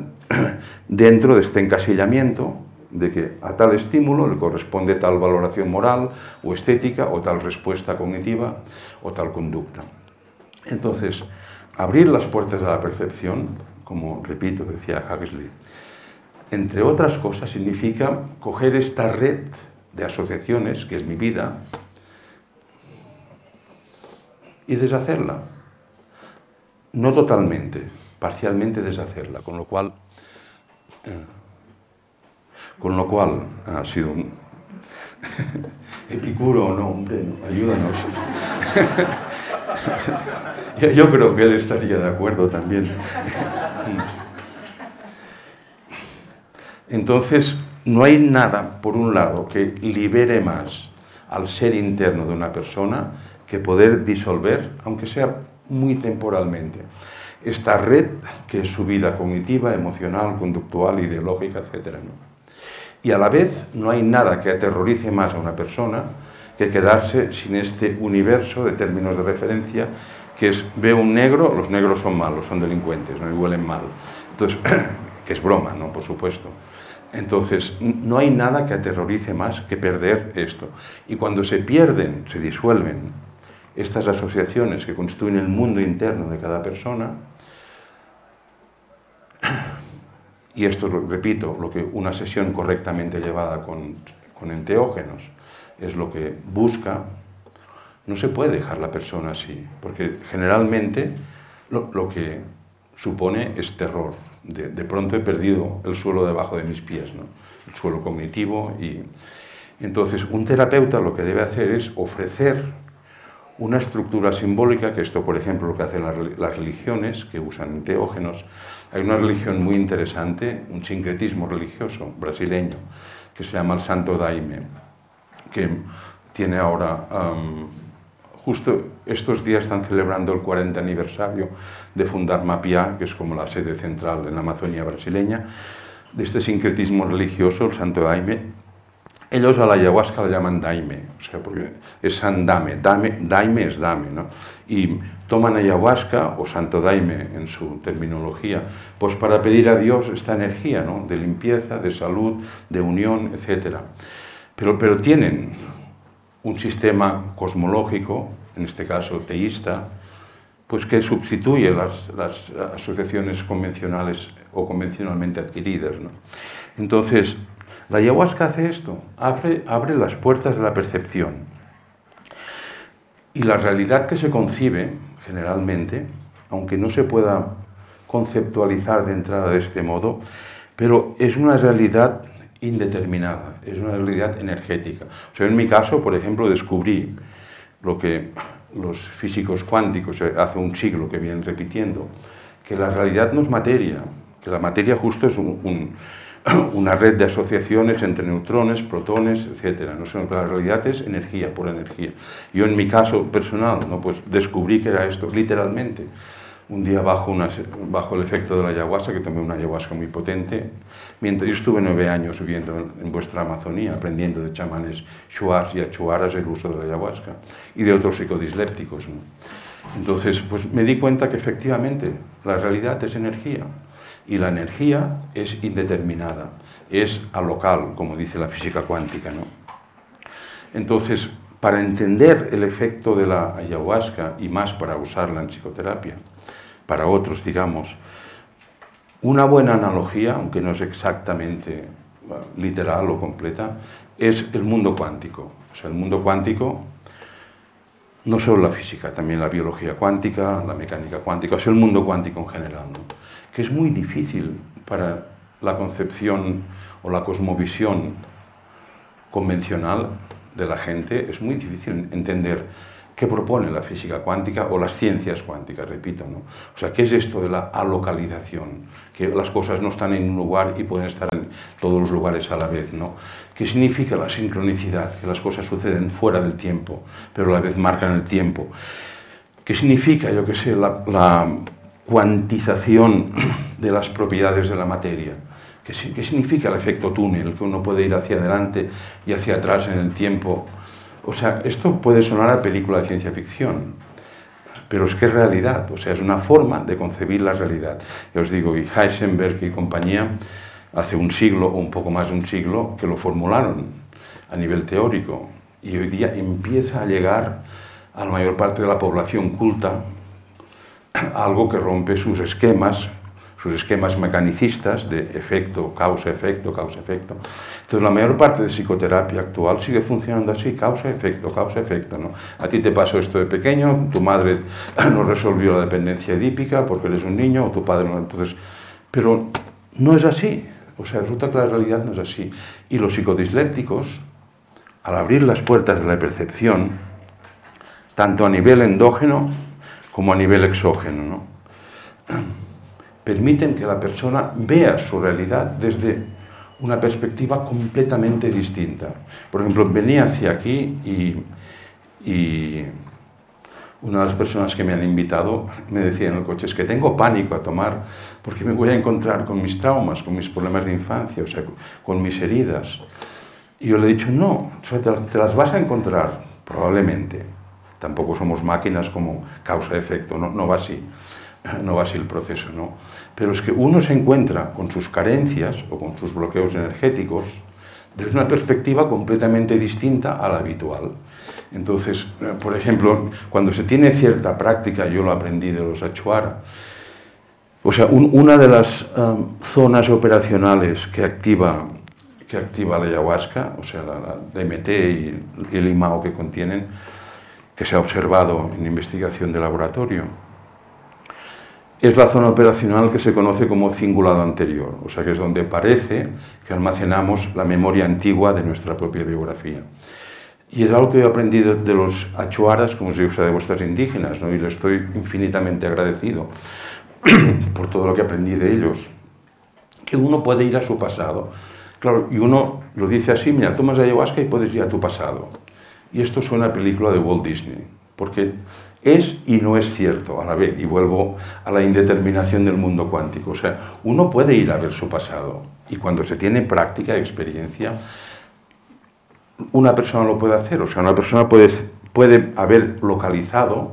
Speaker 1: dentro de este encasillamiento de que a tal estímulo le corresponde tal valoración moral o estética o tal respuesta cognitiva o tal conducta. Entonces, abrir las puertas de la percepción, como repito, decía Huxley, entre otras cosas significa coger esta red de asociaciones, que es mi vida, y deshacerla. No totalmente, parcialmente deshacerla, con lo cual ha sido un Epicuro o no, ayúdanos. Yo creo que él estaría de acuerdo también. Entonces, no hay nada, por un lado, que libere más al ser interno de una persona que poder disolver, aunque sea muy temporalmente, esta red que es su vida cognitiva, emocional, conductual, ideológica, etc., ¿no? Y a la vez no hay nada que aterrorice más a una persona que quedarse sin este universo de términos de referencia, que es, veo un negro, los negros son malos, son delincuentes, ¿no? Y huelen mal. Entonces, que es broma, ¿no? Por supuesto. Entonces, no hay nada que aterrorice más que perder esto. Y cuando se pierden, se disuelven estas asociaciones que constituyen el mundo interno de cada persona, y esto, repito, lo que una sesión correctamente llevada con enteógenos es lo que busca, no se puede dejar la persona así, porque generalmente lo que supone es terror. De pronto he perdido el suelo debajo de mis pies, ¿no? El suelo cognitivo. Y entonces un terapeuta lo que debe hacer es ofrecer una estructura simbólica, que esto, por ejemplo, lo que hacen las religiones que usan enteógenos. Hay una religión muy interesante, un sincretismo religioso brasileño, que se llama el Santo Daime, que tiene ahora, justo estos días están celebrando el 40 aniversario de fundar Mapiá, que es como la sede central en la Amazonía brasileña, de este sincretismo religioso, el Santo Daime. Ellos a la ayahuasca la llaman daime, o sea, porque es san dame, daime es dame, ¿no? Y toman ayahuasca o santo daime en su terminología, pues para pedir a Dios esta energía, ¿no? De limpieza, de salud, de unión, etc. Pero tienen un sistema cosmológico, en este caso teísta, pues que sustituye las asociaciones convencionales o convencionalmente adquiridas, ¿no? Entonces, la ayahuasca hace esto, abre las puertas de la percepción. Y la realidad que se concibe, generalmente, aunque no se pueda conceptualizar de entrada de este modo, pero es una realidad indeterminada, es una realidad energética. O sea, en mi caso, por ejemplo, descubrí lo que los físicos cuánticos hace un siglo que vienen repitiendo, que la realidad no es materia, que la materia justo es una red de asociaciones entre neutrones, protones, etc. ¿no? Sino que la realidad es energía, pura energía. Yo en mi caso personal, ¿no? Pues descubrí que era esto, literalmente. Un día bajo el efecto de la ayahuasca, que tomé una ayahuasca muy potente, mientras yo estuve 9 años viviendo en vuestra Amazonía, aprendiendo de chamanes shuars y achuaras el uso de la ayahuasca y de otros psicodislépticos, ¿no? Entonces, pues me di cuenta que efectivamente la realidad es energía y la energía es indeterminada, es alocal, como dice la física cuántica, ¿no? Entonces, para entender el efecto de la ayahuasca y más para usarla en psicoterapia, para otros, digamos, una buena analogía, aunque no es exactamente literal o completa, es el mundo cuántico. O sea, el mundo cuántico, no solo la física, también la biología cuántica, la mecánica cuántica, o sea, el mundo cuántico en general, ¿no? Que es muy difícil para la concepción o la cosmovisión convencional de la gente, es muy difícil entender qué propone la física cuántica o las ciencias cuánticas, repito, ¿no? O sea, ¿qué es esto de la alocalización? Que las cosas no están en un lugar y pueden estar en todos los lugares a la vez, ¿no? ¿Qué significa la sincronicidad? Que las cosas suceden fuera del tiempo, pero a la vez marcan el tiempo. ¿Qué significa, yo qué sé, la cuantización de las propiedades de la materia? ¿Qué significa el efecto túnel? Que uno puede ir hacia adelante y hacia atrás en el tiempo. O sea, esto puede sonar a película de ciencia ficción, pero es que es realidad, o sea, es una forma de concebir la realidad. Ya os digo, y Heisenberg y compañía, hace un siglo o un poco más de un siglo, que lo formularon a nivel teórico, y hoy día empieza a llegar a la mayor parte de la población culta algo que rompe sus esquemas mecanicistas de efecto, causa, efecto, causa, efecto. Entonces, la mayor parte de psicoterapia actual sigue funcionando así, causa, efecto, ¿no? A ti te pasó esto de pequeño, tu madre no resolvió la dependencia edípica porque eres un niño, o tu padre no, entonces... Pero no es así, o sea, resulta que la realidad no es así. Y los psicodislépticos, al abrir las puertas de la percepción, tanto a nivel endógeno como a nivel exógeno, ¿no? Permiten que la persona vea su realidad desde una perspectiva completamente distinta. Por ejemplo, venía hacia aquí y una de las personas que me han invitado me decía en el coche, es que tengo pánico a tomar porque me voy a encontrar con mis traumas, con mis problemas de infancia, o sea, con mis heridas. Y yo le he dicho, no, te las vas a encontrar, probablemente. Tampoco somos máquinas como causa-efecto, no va así. No va así el proceso, ¿no? Pero es que uno se encuentra con sus carencias o con sus bloqueos energéticos desde una perspectiva completamente distinta a la habitual. Entonces, por ejemplo, cuando se tiene cierta práctica, yo lo aprendí de los Achuara, o sea, una de las zonas operacionales que activa la ayahuasca, o sea, la DMT y el IMAO que contienen, que se ha observado en investigación de laboratorio, es la zona operacional que se conoce como cingulado anterior, o sea que es donde parece que almacenamos la memoria antigua de nuestra propia biografía. Y es algo que he aprendido de los achuaras, como se usa de vuestras indígenas, ¿no? Y le estoy infinitamente agradecido por todo lo que aprendí de ellos, que uno puede ir a su pasado. Claro, y uno lo dice así, mira, tomas ayahuasca y puedes ir a tu pasado. Y esto suena a película de Walt Disney, porque es y no es cierto a la vez, y vuelvo a la indeterminación del mundo cuántico. O sea, uno puede ir a ver su pasado, y cuando se tiene práctica, experiencia, una persona lo puede hacer. O sea, una persona puede haber localizado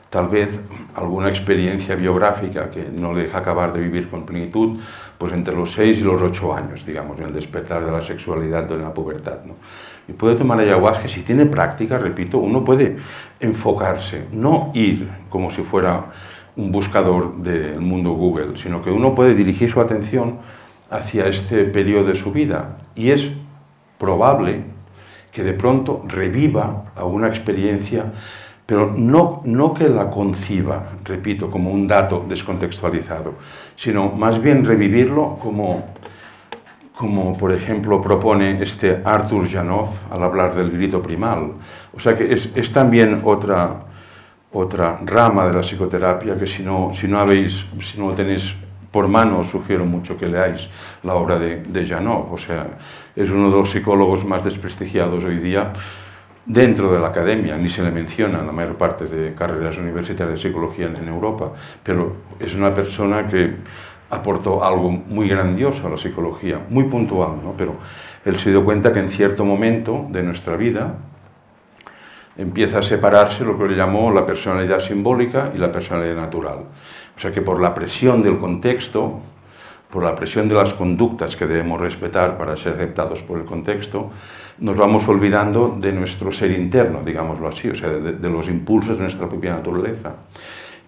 Speaker 1: tal vez alguna experiencia biográfica que no le deja acabar de vivir con plenitud, pues entre los 6 y los 8 años, digamos, en el despertar de la sexualidad o en la pubertad, ¿no? Y puede tomar ayahuasca, si tiene práctica, repito, uno puede enfocarse, no ir como si fuera un buscador del mundo Google, sino que uno puede dirigir su atención hacia este periodo de su vida, y es probable que de pronto reviva alguna experiencia, pero no que la conciba, repito, como un dato descontextualizado, sino más bien revivirlo como por ejemplo propone este Arthur Janov al hablar del grito primal. O sea que es también otra rama de la psicoterapia que si no lo tenéis por mano os sugiero mucho que leáis la obra de Janov. O sea, es uno de los psicólogos más desprestigiados hoy día dentro de la academia, ni se le menciona en la mayor parte de carreras universitarias de psicología en Europa, pero es una persona que aportó algo muy grandioso a la psicología, muy puntual, ¿no? Pero él se dio cuenta que en cierto momento de nuestra vida empieza a separarse lo que él llamó la personalidad simbólica y la personalidad natural. O sea que por la presión del contexto, por la presión de las conductas que debemos respetar para ser aceptados por el contexto, nos vamos olvidando de nuestro ser interno, digámoslo así, o sea, de los impulsos de nuestra propia naturaleza.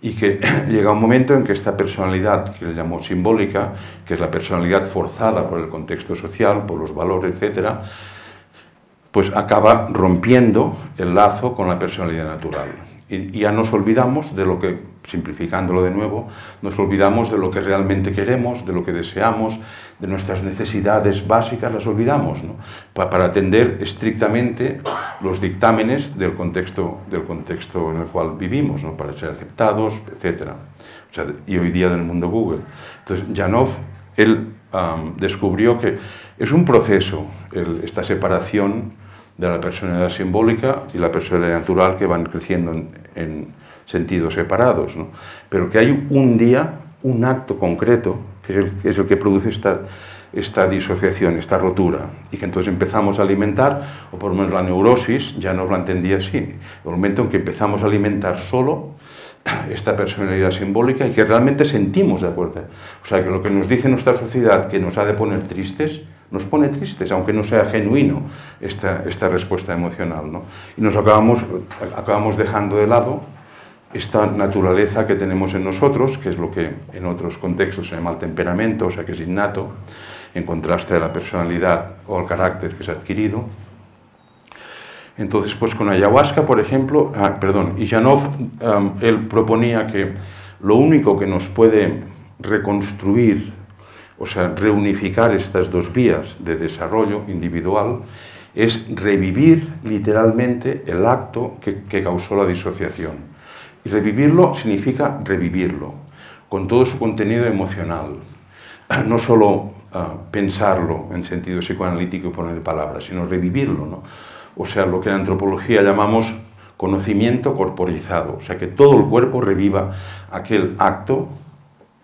Speaker 1: Y que llega un momento en que esta personalidad, que él llamó simbólica, que es la personalidad forzada por el contexto social, por los valores, etc., pues acaba rompiendo el lazo con la personalidad natural. Y ya nos olvidamos de lo que, simplificándolo de nuevo, nos olvidamos de lo que realmente queremos, de lo que deseamos, de nuestras necesidades básicas, las olvidamos, ¿no? Para atender estrictamente los dictámenes del contexto en el cual vivimos, ¿no? Para ser aceptados, etc. O sea, y hoy día del mundo Google. Entonces, Janov, él descubrió que es un proceso, esta separación de la personalidad simbólica y la personalidad natural que van creciendo en sentidos separados, ¿no? Pero que hay un día, un acto concreto, que es el que produce esta disociación, esta rotura, y que entonces empezamos a alimentar, o por lo menos la neurosis ya nos la entendía así, el momento en que empezamos a alimentar solo esta personalidad simbólica y que realmente sentimos de acuerdo. O sea, que lo que nos dice nuestra sociedad que nos ha de poner tristes, nos pone tristes, aunque no sea genuino esta respuesta emocional, ¿no? Y nos acabamos dejando de lado esta naturaleza que tenemos en nosotros, que es lo que en otros contextos se llama el temperamento, o sea, que es innato, en contraste a la personalidad o al carácter que se ha adquirido. Entonces, pues con ayahuasca, por ejemplo, y Janov, él proponía que lo único que nos puede reconstruir, o sea, reunificar estas dos vías de desarrollo individual, es revivir literalmente el acto que causó la disociación. Y revivirlo significa revivirlo, con todo su contenido emocional. No solo pensarlo en sentido psicoanalítico y poner palabras, sino revivirlo, ¿no? O sea, lo que en antropología llamamos conocimiento corporizado, o sea, que todo el cuerpo reviva aquel acto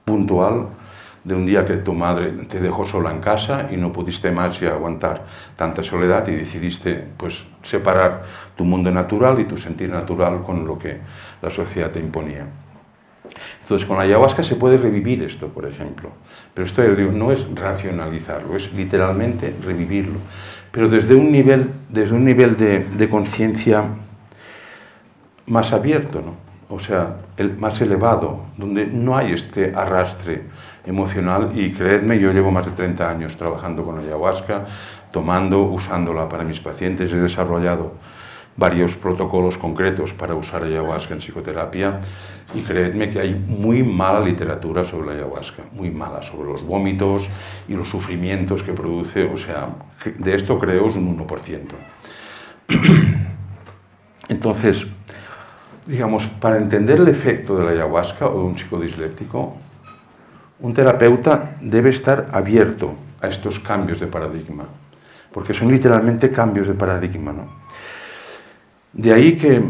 Speaker 1: puntual de un día que tu madre te dejó sola en casa y no pudiste más y aguantar tanta soledad y decidiste, pues, separar tu mundo natural y tu sentir natural con lo que la sociedad te imponía. Entonces, con la ayahuasca se puede revivir esto, por ejemplo. Pero esto, yo digo, no es racionalizarlo, es literalmente revivirlo. Pero desde un nivel de conciencia más abierto, ¿no? O sea, más elevado, donde no hay este arrastre emocional. Y creedme, yo llevo más de 30 años trabajando con ayahuasca, usándola para mis pacientes. He desarrollado varios protocolos concretos para usar ayahuasca en psicoterapia y creedme que hay muy mala literatura sobre la ayahuasca, muy mala, sobre los vómitos y los sufrimientos que produce. O sea, de esto creo es un 1%. Entonces, digamos, para entender el efecto de la ayahuasca o de un psicodisléptico, un terapeuta debe estar abierto a estos cambios de paradigma, porque son literalmente cambios de paradigma, ¿no? De ahí que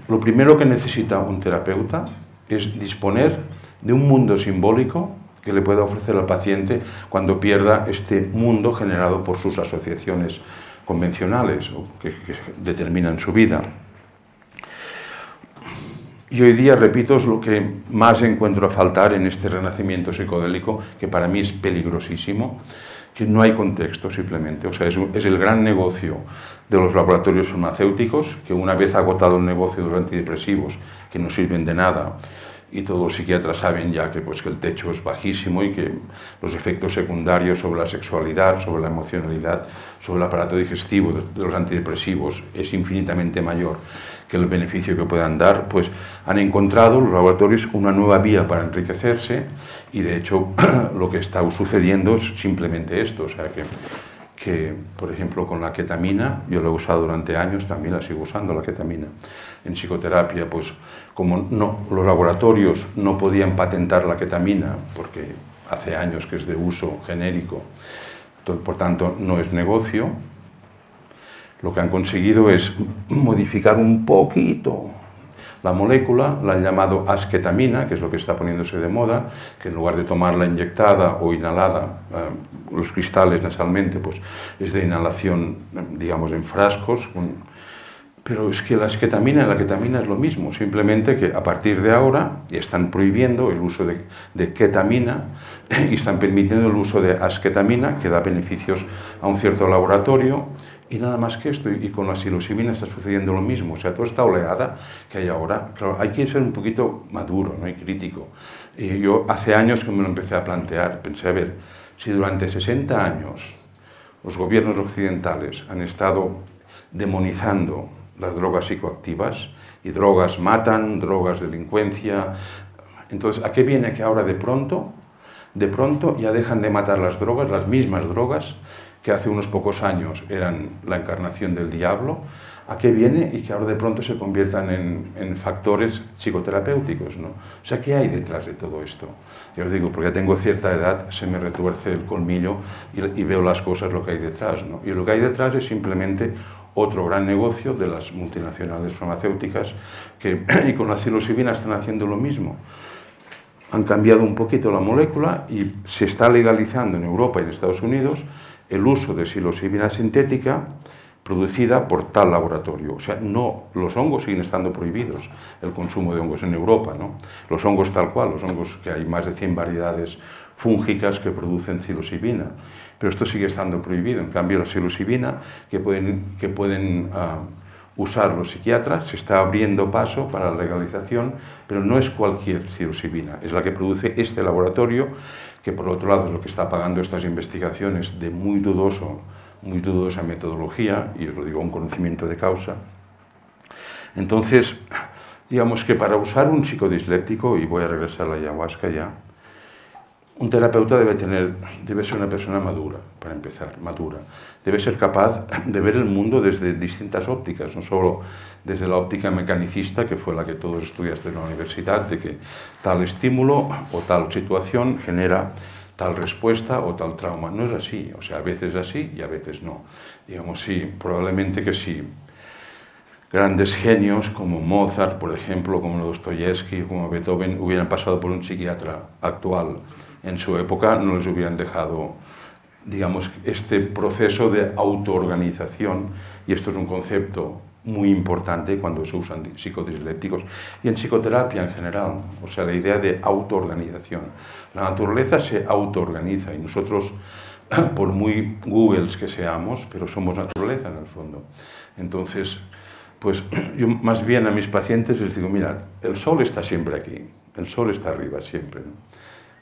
Speaker 1: lo primero que necesita un terapeuta es disponer de un mundo simbólico que le pueda ofrecer al paciente cuando pierda este mundo generado por sus asociaciones convencionales o que determinan su vida. Y hoy día, repito, es lo que más encuentro a faltar en este renacimiento psicodélico, que para mí es peligrosísimo, que no hay contexto simplemente. O sea, es el gran negocio de los laboratorios farmacéuticos, que una vez agotado el negocio de los antidepresivos, que no sirven de nada, y todos los psiquiatras saben ya que el techo es bajísimo y que los efectos secundarios sobre la sexualidad, sobre la emocionalidad, sobre el aparato digestivo de los antidepresivos es infinitamente mayor que el beneficio que puedan dar, pues han encontrado los laboratorios una nueva vía para enriquecerse y de hecho lo que está sucediendo es simplemente esto, o sea que, por ejemplo, con la ketamina, yo la he usado durante años, también la sigo usando, la ketamina. En psicoterapia, pues como los laboratorios no podían patentar la ketamina, porque hace años que es de uso genérico, por tanto no es negocio, lo que han conseguido es modificar un poquito la molécula, la han llamado asketamina, que es lo que está poniéndose de moda, que en lugar de tomarla inyectada o inhalada, los cristales nasalmente, pues es de inhalación, digamos, en frascos. Pero es que la asketamina y la ketamina es lo mismo, simplemente que a partir de ahora están prohibiendo el uso de ketamina y están permitiendo el uso de asketamina, que da beneficios a un cierto laboratorio. Y nada más que esto, y con la psilocibina está sucediendo lo mismo. O sea, toda esta oleada que hay ahora, claro, hay que ser un poquito maduro, ¿no? Y crítico. Y yo hace años que me lo empecé a plantear, pensé, a ver, si durante 60 años los gobiernos occidentales han estado demonizando las drogas psicoactivas, y drogas matan, drogas delincuencia, entonces, ¿a qué viene que ahora de pronto ya dejan de matar las drogas, las mismas drogas, que hace unos pocos años eran la encarnación del diablo? ¿A qué viene? Y que ahora de pronto se conviertan en factores psicoterapéuticos, ¿no? O sea, ¿qué hay detrás de todo esto? Ya os digo, porque ya tengo cierta edad, se me retuerce el colmillo y veo las cosas, lo que hay detrás, ¿no? Y lo que hay detrás es simplemente otro gran negocio de las multinacionales farmacéuticas que, y con la psilocibina están haciendo lo mismo. Han cambiado un poquito la molécula y se está legalizando en Europa y en Estados Unidos el uso de psilocibina sintética producida por tal laboratorio. O sea, no, los hongos siguen estando prohibidos, el consumo de hongos en Europa, ¿no? Los hongos tal cual, los hongos que hay más de 100 variedades fúngicas que producen psilocibina, pero esto sigue estando prohibido. En cambio, la psilocibina que pueden usar los psiquiatras, se está abriendo paso para la legalización, pero no es cualquier psilocibina, es la que produce este laboratorio, que por otro lado es lo que está pagando estas investigaciones de muy dudosa metodología, y os lo digo, un conocimiento de causa. Entonces, digamos que para usar un psicodisléptico, y voy a regresar a la ayahuasca ya, un terapeuta debe ser una persona madura, para empezar, madura. Debe ser capaz de ver el mundo desde distintas ópticas, no solo desde la óptica mecanicista, que fue la que todos estudiaste en la universidad, de que tal estímulo o tal situación genera tal respuesta o tal trauma. No es así, o sea, a veces así y a veces no. Digamos, sí, probablemente que sí. Grandes genios como Mozart, por ejemplo, como Dostoyevsky, como Beethoven, hubieran pasado por un psiquiatra actual en su época, no les hubieran dejado, digamos, este proceso de autoorganización, y esto es un concepto muy importante cuando se usan psicodislépticos y en psicoterapia en general, o sea, la idea de autoorganización. La naturaleza se autoorganiza y nosotros, por muy Googles que seamos, pero somos naturaleza en el fondo. Entonces, pues yo más bien a mis pacientes les digo, mira, el sol está siempre aquí, el sol está arriba siempre, ¿no?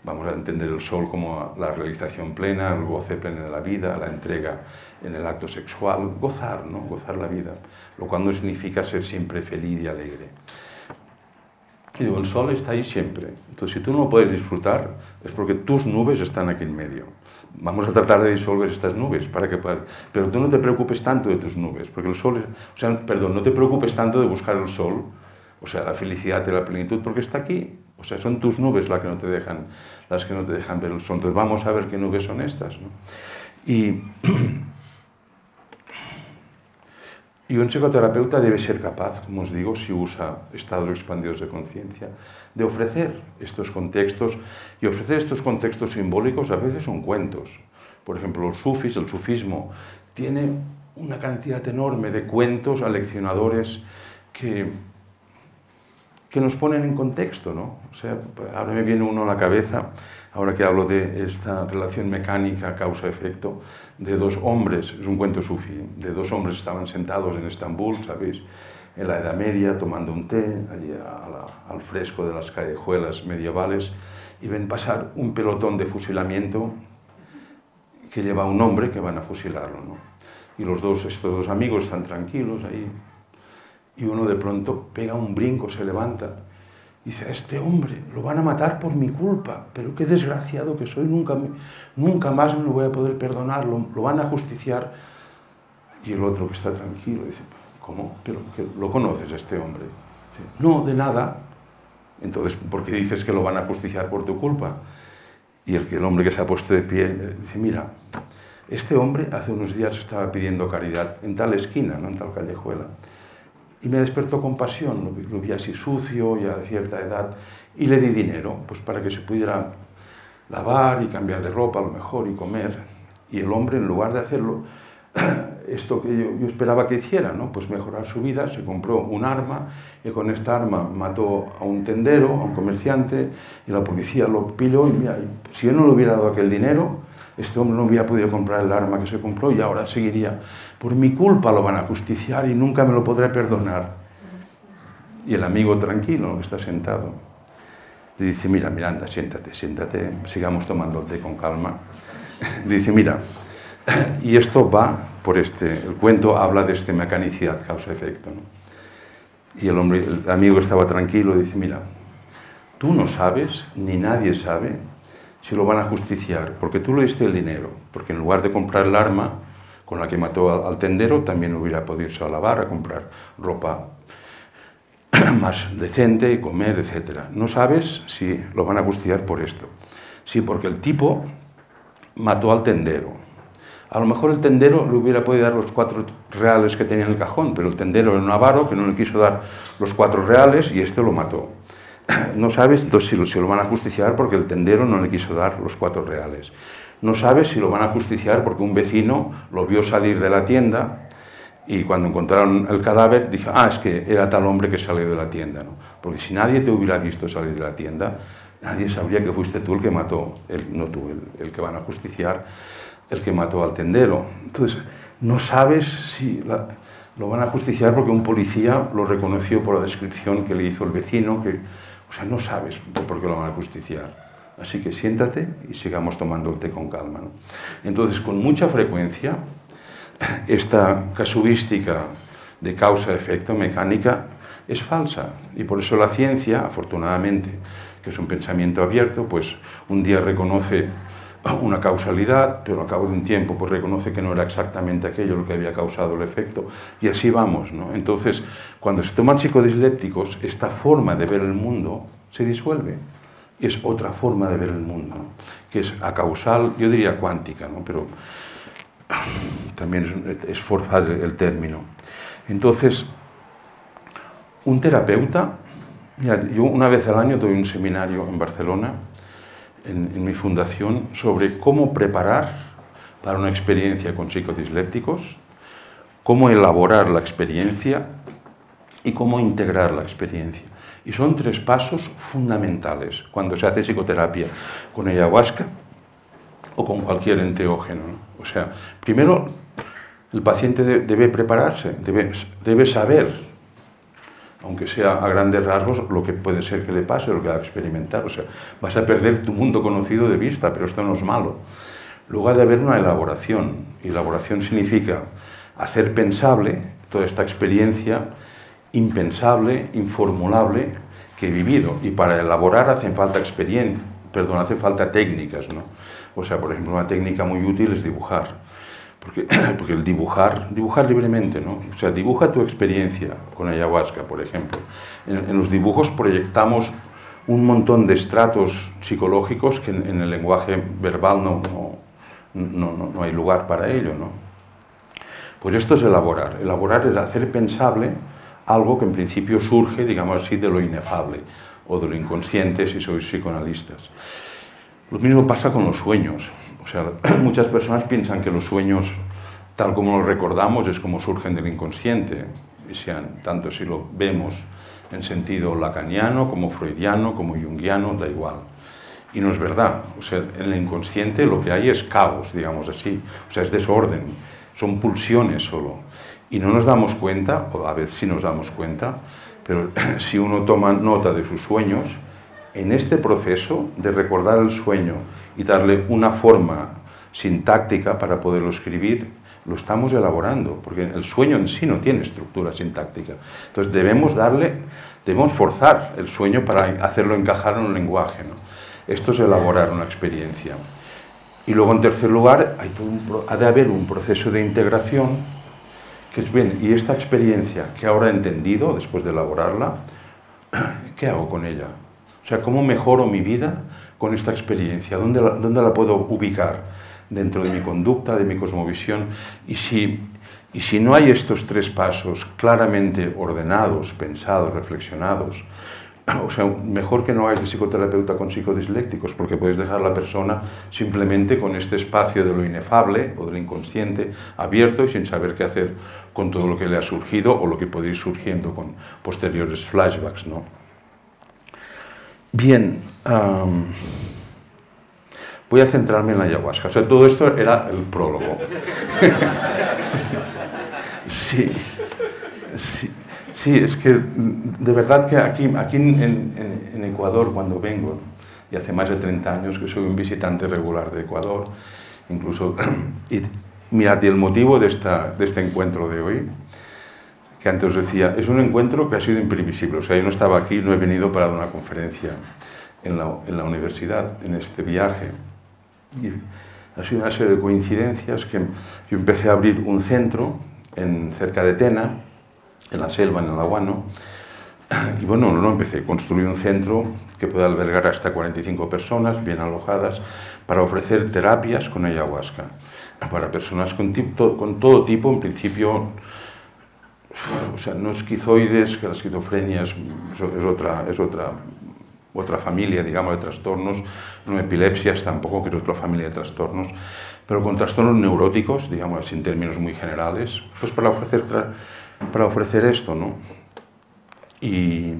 Speaker 1: Vamos a entender el sol como la realización plena, el goce pleno de la vida, la entrega en el acto sexual, gozar, ¿no? Gozar la vida, lo cual no significa ser siempre feliz y alegre. Y digo, el sol está ahí siempre, entonces si tú no lo puedes disfrutar es porque tus nubes están aquí en medio. Vamos a tratar de disolver estas nubes para que puedas... Pero tú no te preocupes tanto de tus nubes, porque el sol es... O sea, perdón, no te preocupes tanto de buscar el sol, o sea, la felicidad y la plenitud, porque está aquí. O sea, son tus nubes las que no te dejan ver el sol. Entonces vamos a ver qué nubes son estas, ¿no? Y un psicoterapeuta debe ser capaz, como os digo, si usa estados expandidos de conciencia, de ofrecer estos contextos, y ofrecer estos contextos simbólicos a veces son cuentos. Por ejemplo, los sufis, el sufismo, tiene una cantidad enorme de cuentos aleccionadores que nos ponen en contexto, ¿no? O sea, ahora me viene uno a la cabeza, ahora que hablo de esta relación mecánica, causa-efecto, de dos hombres, es un cuento sufí, de dos hombres que estaban sentados en Estambul, ¿sabéis?, en la Edad Media, tomando un té, allí al fresco de las callejuelas medievales, y ven pasar un pelotón de fusilamiento que lleva a un hombre que van a fusilarlo, ¿no? Y estos dos amigos están tranquilos ahí, y uno de pronto pega un brinco, se levanta, Dice, a este hombre lo van a matar por mi culpa, pero qué desgraciado que soy, nunca más me lo voy a poder perdonar, lo van a justiciar. Y el otro, que está tranquilo, dice, ¿cómo? ¿Pero que lo conoces a este hombre? Dice, no, de nada. Entonces, ¿por qué dices que lo van a justiciar por tu culpa? Y el hombre que se ha puesto de pie dice, mira, este hombre hace unos días estaba pidiendo caridad en tal esquina, ¿no? En tal callejuela. Y me despertó compasión, lo vi así sucio, ya de cierta edad, y le di dinero, pues para que se pudiera lavar y cambiar de ropa a lo mejor y comer. Y el hombre, en lugar de hacerlo, esto que yo esperaba que hiciera, ¿no? Pues mejorar su vida, se compró un arma, y con esta arma mató a un tendero, a un comerciante, y la policía lo pilló, y mira, si yo no le hubiera dado aquel dinero, este hombre no hubiera podido comprar el arma que se compró y ahora seguiría. Por mi culpa lo van a justiciar y nunca me lo podré perdonar. Y el amigo tranquilo está sentado. Le dice, mira, anda, siéntate, sigamos tomando el té con calma. Le dice, mira, y esto va por el cuento habla de mecanicidad, causa-efecto, ¿no? Y el amigo que estaba tranquilo dice, mira, tú no sabes, ni nadie sabe, si lo van a justiciar, porque tú le diste el dinero, porque en lugar de comprar el arma con la que mató al tendero, también hubiera podido irse a lavar, a comprar ropa más decente, comer, etc. No sabes si lo van a justiciar por esto. Sí, porque el tipo mató al tendero. A lo mejor el tendero le hubiera podido dar los 4 reales que tenía en el cajón, pero el tendero era un avaro que no le quiso dar los 4 reales y este lo mató. No sabes entonces si lo van a justiciar porque el tendero no le quiso dar los 4 reales. No sabes si lo van a justiciar porque un vecino lo vio salir de la tienda y cuando encontraron el cadáver dijo, es que era tal hombre que salió de la tienda, ¿no? Porque si nadie te hubiera visto salir de la tienda, nadie sabría que fuiste tú el que mató, no tú, el que van a justiciar, el que mató al tendero. Entonces, no sabes si lo van a justiciar porque un policía lo reconoció por la descripción que le hizo el vecino, o sea, no sabes por qué lo van a justiciar. Así que siéntate y sigamos tomando el té con calma, ¿no? Entonces, con mucha frecuencia, esta casuística de causa-efecto mecánica es falsa. Y por eso la ciencia, afortunadamente, que es un pensamiento abierto, pues un día reconoce una causalidad, pero al cabo de un tiempo pues reconoce que no era exactamente aquello lo que había causado el efecto, y así vamos, ¿no? Entonces, cuando se toman psicodislépticos, esta forma de ver el mundo se disuelve, y es otra forma de ver el mundo, ¿no? Que es acausal, yo diría cuántica, ¿no? Pero también es forzar el término. Entonces, un terapeuta, mira, yo una vez al año doy un seminario en Barcelona, en mi fundación, sobre cómo preparar para una experiencia con psicodislépticos, cómo elaborar la experiencia y cómo integrar la experiencia. Y son 3 pasos fundamentales cuando se hace psicoterapia con ayahuasca o con cualquier enteógeno, ¿no? O sea, primero el paciente debe prepararse, debe saber, aunque sea a grandes rasgos, lo que puede ser que le pase, lo que va a experimentar. O sea, vas a perder tu mundo conocido de vista, pero esto no es malo. Luego ha de haber una elaboración, y elaboración significa hacer pensable toda esta experiencia impensable, informulable que he vivido, y para elaborar hacen falta hacen falta técnicas, ¿no? O sea, por ejemplo, una técnica muy útil es dibujar, porque el dibujar libremente, ¿no? O sea, dibuja tu experiencia con ayahuasca, por ejemplo. En los dibujos proyectamos un montón de estratos psicológicos que en el lenguaje verbal no hay lugar para ello, ¿no? Pues esto es elaborar. Elaborar es hacer pensable algo que en principio surge, digamos así, de lo inefable o de lo inconsciente, si sois psicoanalistas. Lo mismo pasa con los sueños. O sea, muchas personas piensan que los sueños, tal como los recordamos, es como surgen del inconsciente, tanto si lo vemos en sentido lacaniano, como freudiano, como junguiano, da igual. Y no es verdad. O sea, en el inconsciente lo que hay es caos, digamos así. O sea, es desorden, son pulsiones solo. Y no nos damos cuenta, o a veces sí nos damos cuenta, pero si uno toma nota de sus sueños, en este proceso de recordar el sueño y darle una forma sintáctica para poderlo escribir, lo estamos elaborando, porque el sueño en sí no tiene estructura sintáctica. Entonces debemos forzar el sueño para hacerlo encajar en un lenguaje, ¿no? Esto es elaborar una experiencia. Y luego, en tercer lugar, ha de haber un proceso de integración, que es bien, y esta experiencia que ahora he entendido, después de elaborarla, ¿qué hago con ella? O sea, ¿cómo mejoro mi vida con esta experiencia? ¿Dónde la puedo ubicar? Dentro de mi conducta, de mi cosmovisión. Y si no hay estos tres pasos claramente ordenados, pensados, reflexionados, o sea, mejor que no hagáis de psicoterapeuta con psicodislécticos, porque podéis dejar a la persona simplemente con este espacio de lo inefable o del inconsciente abierto y sin saber qué hacer con todo lo que le ha surgido o lo que puede ir surgiendo con posteriores flashbacks, ¿no? Bien, voy a centrarme en la ayahuasca. O sea, todo esto era el prólogo. Sí, es que de verdad que aquí en Ecuador, cuando vengo, y hace más de 30 años que soy un visitante regular de Ecuador, incluso, y mirad, y el motivo de este encuentro de hoy, que antes os decía, es un encuentro que ha sido imprevisible. O sea, yo no estaba aquí, no he venido para dar una conferencia en la universidad, en este viaje. Y ha sido una serie de coincidencias que yo empecé a abrir un centro cerca de Tena, en la selva, en el Aguano, y bueno, no empecé, construí un centro que puede albergar hasta 45 personas bien alojadas para ofrecer terapias con ayahuasca para personas con todo tipo, en principio, o sea, no esquizoides, que la esquizofrenia es otra familia, digamos, de trastornos, no epilepsias tampoco, que es otra familia de trastornos, pero con trastornos neuróticos, digamos, en términos muy generales, pues para ofrecer esto, ¿no? Y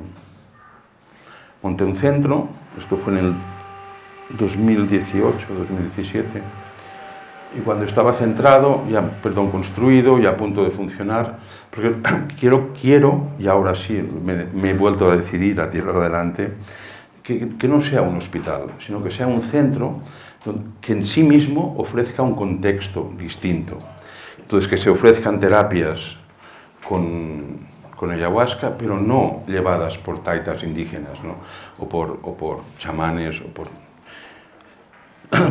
Speaker 1: monté un centro, esto fue en el 2018, 2017, y cuando estaba centrado, construido y a punto de funcionar, porque quiero, y ahora sí me he vuelto a decidir a tirar adelante, que no sea un hospital, sino que sea un centro que en sí mismo ofrezca un contexto distinto. Entonces, que se ofrezcan terapias con ayahuasca, pero no llevadas por taitas indígenas, ¿no? o por chamanes,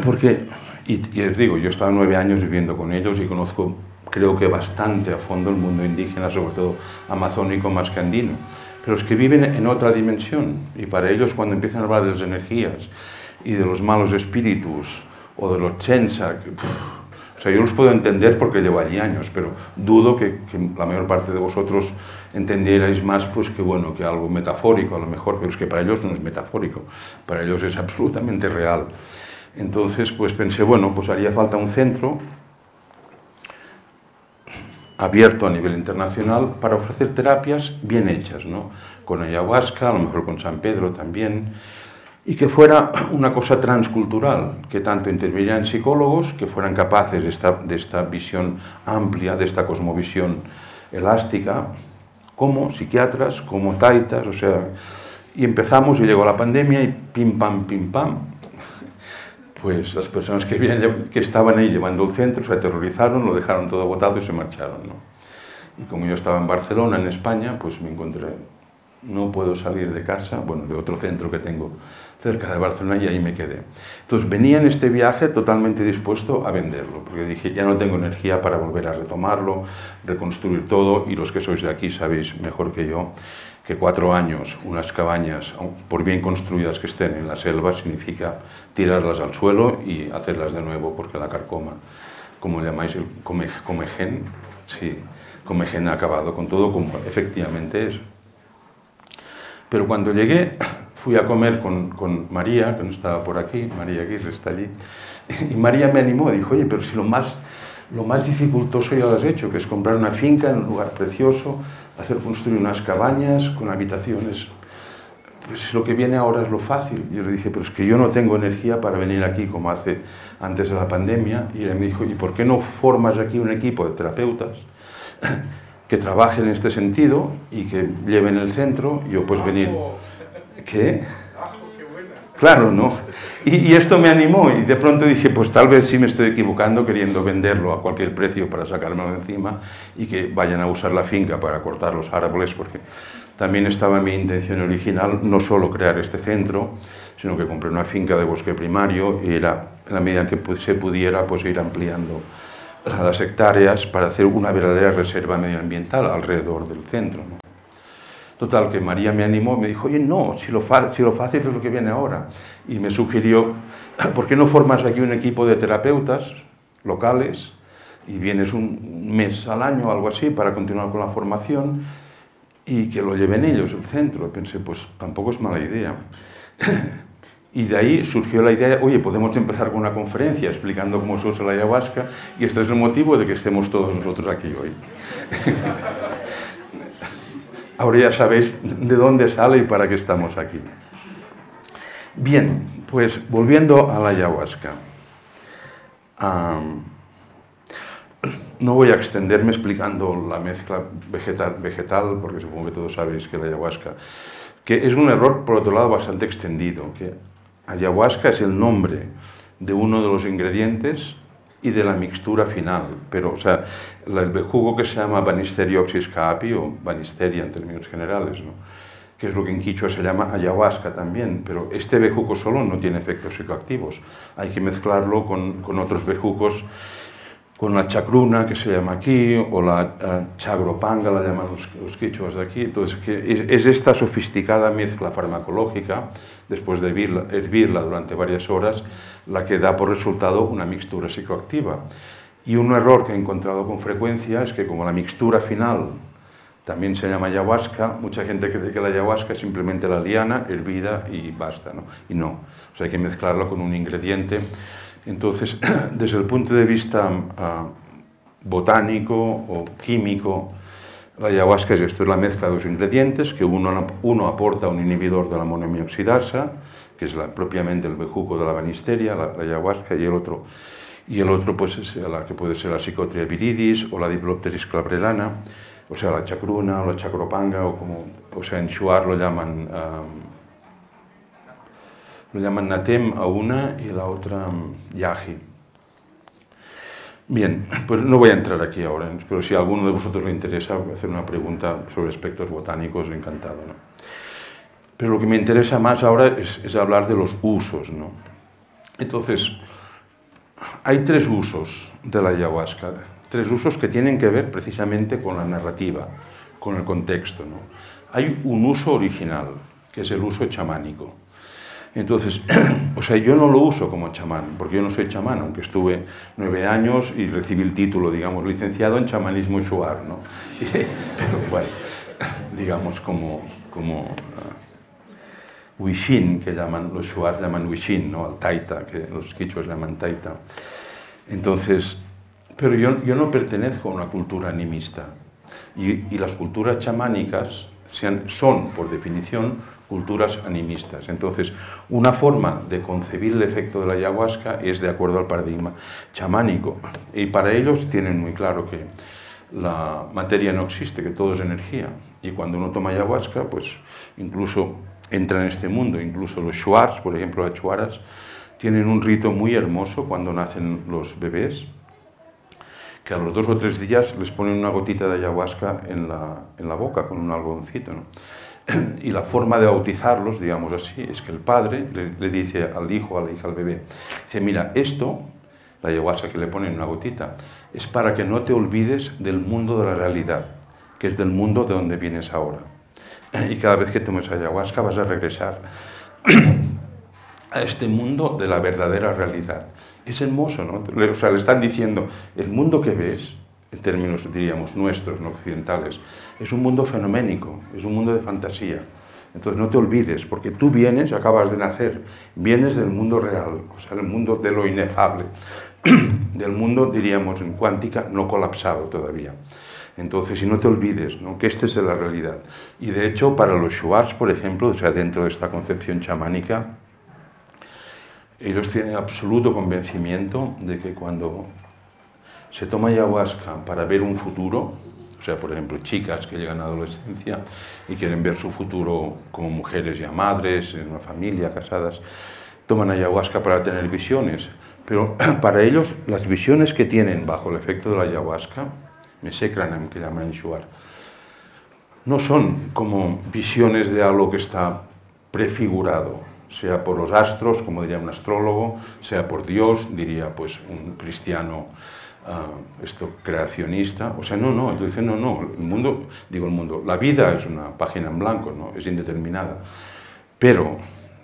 Speaker 1: porque, y os digo, yo he estado 9 años viviendo con ellos y conozco, creo que bastante a fondo el mundo indígena, sobre todo amazónico más que andino, pero es que viven en otra dimensión, y para ellos, cuando empiezan a hablar de las energías y de los malos espíritus o de los chensa, o sea, yo los puedo entender porque llevo allí años, pero dudo que la mayor parte de vosotros entendierais más, pues, que bueno, que algo metafórico a lo mejor, pero es que para ellos no es metafórico, para ellos es absolutamente real. Entonces, pues pensé, bueno, pues haría falta un centro abierto a nivel internacional para ofrecer terapias bien hechas, ¿no? Con ayahuasca, a lo mejor con San Pedro también, y que fuera una cosa transcultural, que tanto intervinieran psicólogos, que fueran capaces de esta visión amplia, de esta cosmovisión elástica, como psiquiatras, como taitas, o sea, y empezamos y llegó la pandemia y pim pam, pues las personas que estaban ahí llevando el centro se aterrorizaron, lo dejaron todo botado y se marcharon, ¿no? Y como yo estaba en Barcelona, en España, pues me encontré, no puedo salir de casa, bueno, de otro centro que tengo cerca de Barcelona, y ahí me quedé. Entonces venía en este viaje totalmente dispuesto a venderlo, porque dije, ya no tengo energía para volver a retomarlo, reconstruir todo, y los que sois de aquí sabéis mejor que yo que 4 años, unas cabañas, por bien construidas que estén en la selva, significa tirarlas al suelo y hacerlas de nuevo, porque la carcoma, como le llamáis, el comején, sí, comején ha acabado con todo, como efectivamente es. Pero cuando llegué, fui a comer con María, que no estaba por aquí, María Aguirre está allí, y María me animó, dijo, oye, pero si lo más dificultoso ya lo has hecho, que es comprar una finca en un lugar precioso, hacer construir unas cabañas con habitaciones, pues lo que viene ahora es lo fácil. Yo le dije, pero es que yo no tengo energía para venir aquí como hace antes de la pandemia, y ella me dijo, ¿y por qué no formas aquí un equipo de terapeutas que trabajen en este sentido y que lleven el centro? Y yo pues venir... ¿Qué? Claro, ¿no? Y esto me animó y de pronto dije, pues tal vez sí me estoy equivocando queriendo venderlo a cualquier precio para sacármelo de encima y que vayan a usar la finca para cortar los árboles, porque también estaba mi intención original no solo crear este centro, sino que compré una finca de bosque primario y era, en la medida que se pudiera, pues ir ampliando las hectáreas para hacer una verdadera reserva medioambiental alrededor del centro, ¿no? Total, que María me animó, me dijo, oye, no, si lo fácil es lo que viene ahora. Y me sugirió, ¿por qué no formas aquí un equipo de terapeutas locales y vienes un mes al año o algo así para continuar con la formación y que lo lleven ellos el centro? Pensé, pues tampoco es mala idea. Y de ahí surgió la idea, oye, podemos empezar con una conferencia explicando cómo se usa la ayahuasca y este es el motivo de que estemos todos nosotros aquí hoy. Ahora ya sabéis de dónde sale y para qué estamos aquí. Bien, pues volviendo a la ayahuasca. No voy a extenderme explicando la mezcla vegetal, porque supongo que todos sabéis que la ayahuasca, que es un error por otro lado bastante extendido, que ayahuasca es el nombre de uno de los ingredientes y de la mixtura final, pero, o sea, el bejuco que se llama Banisteriopsis oxys caapi, o Banisteria en términos generales, ¿no?, que es lo que en quichua se llama ayahuasca también, pero este bejuco solo no tiene efectos psicoactivos, hay que mezclarlo con otros bejucos, con la chacruna, que se llama aquí, o la chagropanga, la llaman los quichuas de aquí. Entonces, que es esta sofisticada mezcla farmacológica, después de hervirla durante varias horas, la que da por resultado una mixtura psicoactiva. Y un error que he encontrado con frecuencia es que como la mixtura final también se llama ayahuasca, mucha gente cree que la ayahuasca es simplemente la liana hervida y basta, ¿no? Y no, o sea, hay que mezclarla con un ingrediente. Entonces, desde el punto de vista botánico o químico, la ayahuasca es esto, es la mezcla de los ingredientes, que uno aporta un inhibidor de la monoaminoxidasa, que es propiamente el bejuco de la banisteria, la ayahuasca, y el otro pues es la que puede ser la Psychotria viridis o la Diplopteris clavrerana, o sea, la chacruna o la chacropanga, o sea, en shuar lo llaman natem a una y la otra yaji. Bien, pues no voy a entrar aquí ahora, pero si a alguno de vosotros le interesa hacer una pregunta sobre aspectos botánicos, encantado, ¿no? Pero lo que me interesa más ahora es hablar de los usos, ¿no? Entonces, hay tres usos de la ayahuasca, tres usos que tienen que ver precisamente con la narrativa, con el contexto, ¿no? Hay un uso original, que es el uso chamánico. Entonces, o sea, yo no lo uso como chamán, porque yo no soy chamán, aunque estuve 9 años y recibí el título, digamos, licenciado en chamanismo shuar, ¿no? Pero bueno, digamos como Wishin, que llaman, los shuars llaman Wishin, ¿no?, al taita, que los quichuas llaman taita. Entonces, pero yo no pertenezco a una cultura animista, y las culturas chamánicas son, por definición, culturas animistas. Entonces, una forma de concebir el efecto de la ayahuasca es de acuerdo al paradigma chamánico. Y para ellos tienen muy claro que la materia no existe, que todo es energía. Y cuando uno toma ayahuasca, pues incluso entra en este mundo. Incluso los shuars, por ejemplo, las chuaras, tienen un rito muy hermoso cuando nacen los bebés, que a los 2 o 3 días les ponen una gotita de ayahuasca en la boca, con un algodoncito, ¿no? Y la forma de bautizarlos, digamos así, es que el padre le dice al hijo, a la hija, al bebé, dice, mira, esto, la ayahuasca que le ponen en una gotita, es para que no te olvides del mundo de la realidad, que es del mundo de donde vienes ahora. Y cada vez que tomes ayahuasca vas a regresar a este mundo de la verdadera realidad. Es hermoso, ¿no? O sea, le están diciendo, el mundo que ves, en términos, diríamos, nuestros, no occidentales, es un mundo fenoménico, es un mundo de fantasía. Entonces no te olvides, porque tú vienes, acabas de nacer, vienes del mundo real, o sea, del mundo de lo inefable, del mundo, diríamos, en cuántica, no colapsado todavía. Entonces, si no te olvides, ¿no?, que esta es la realidad. Y de hecho, para los shuars, por ejemplo, o sea, dentro de esta concepción chamánica, ellos tienen absoluto convencimiento de que cuando se toma ayahuasca para ver un futuro, o sea, por ejemplo, chicas que llegan a la adolescencia y quieren ver su futuro como mujeres ya madres, en una familia, casadas, toman ayahuasca para tener visiones. Pero para ellos, las visiones que tienen bajo el efecto de la ayahuasca, mesekranam, que llaman en Shuar, no son como visiones de algo que está prefigurado, sea por los astros, como diría un astrólogo, sea por Dios, diría pues un cristiano creacionista. O sea, no, ellos dicen, no, el mundo, la vida es una página en blanco, ¿no? Es indeterminada. Pero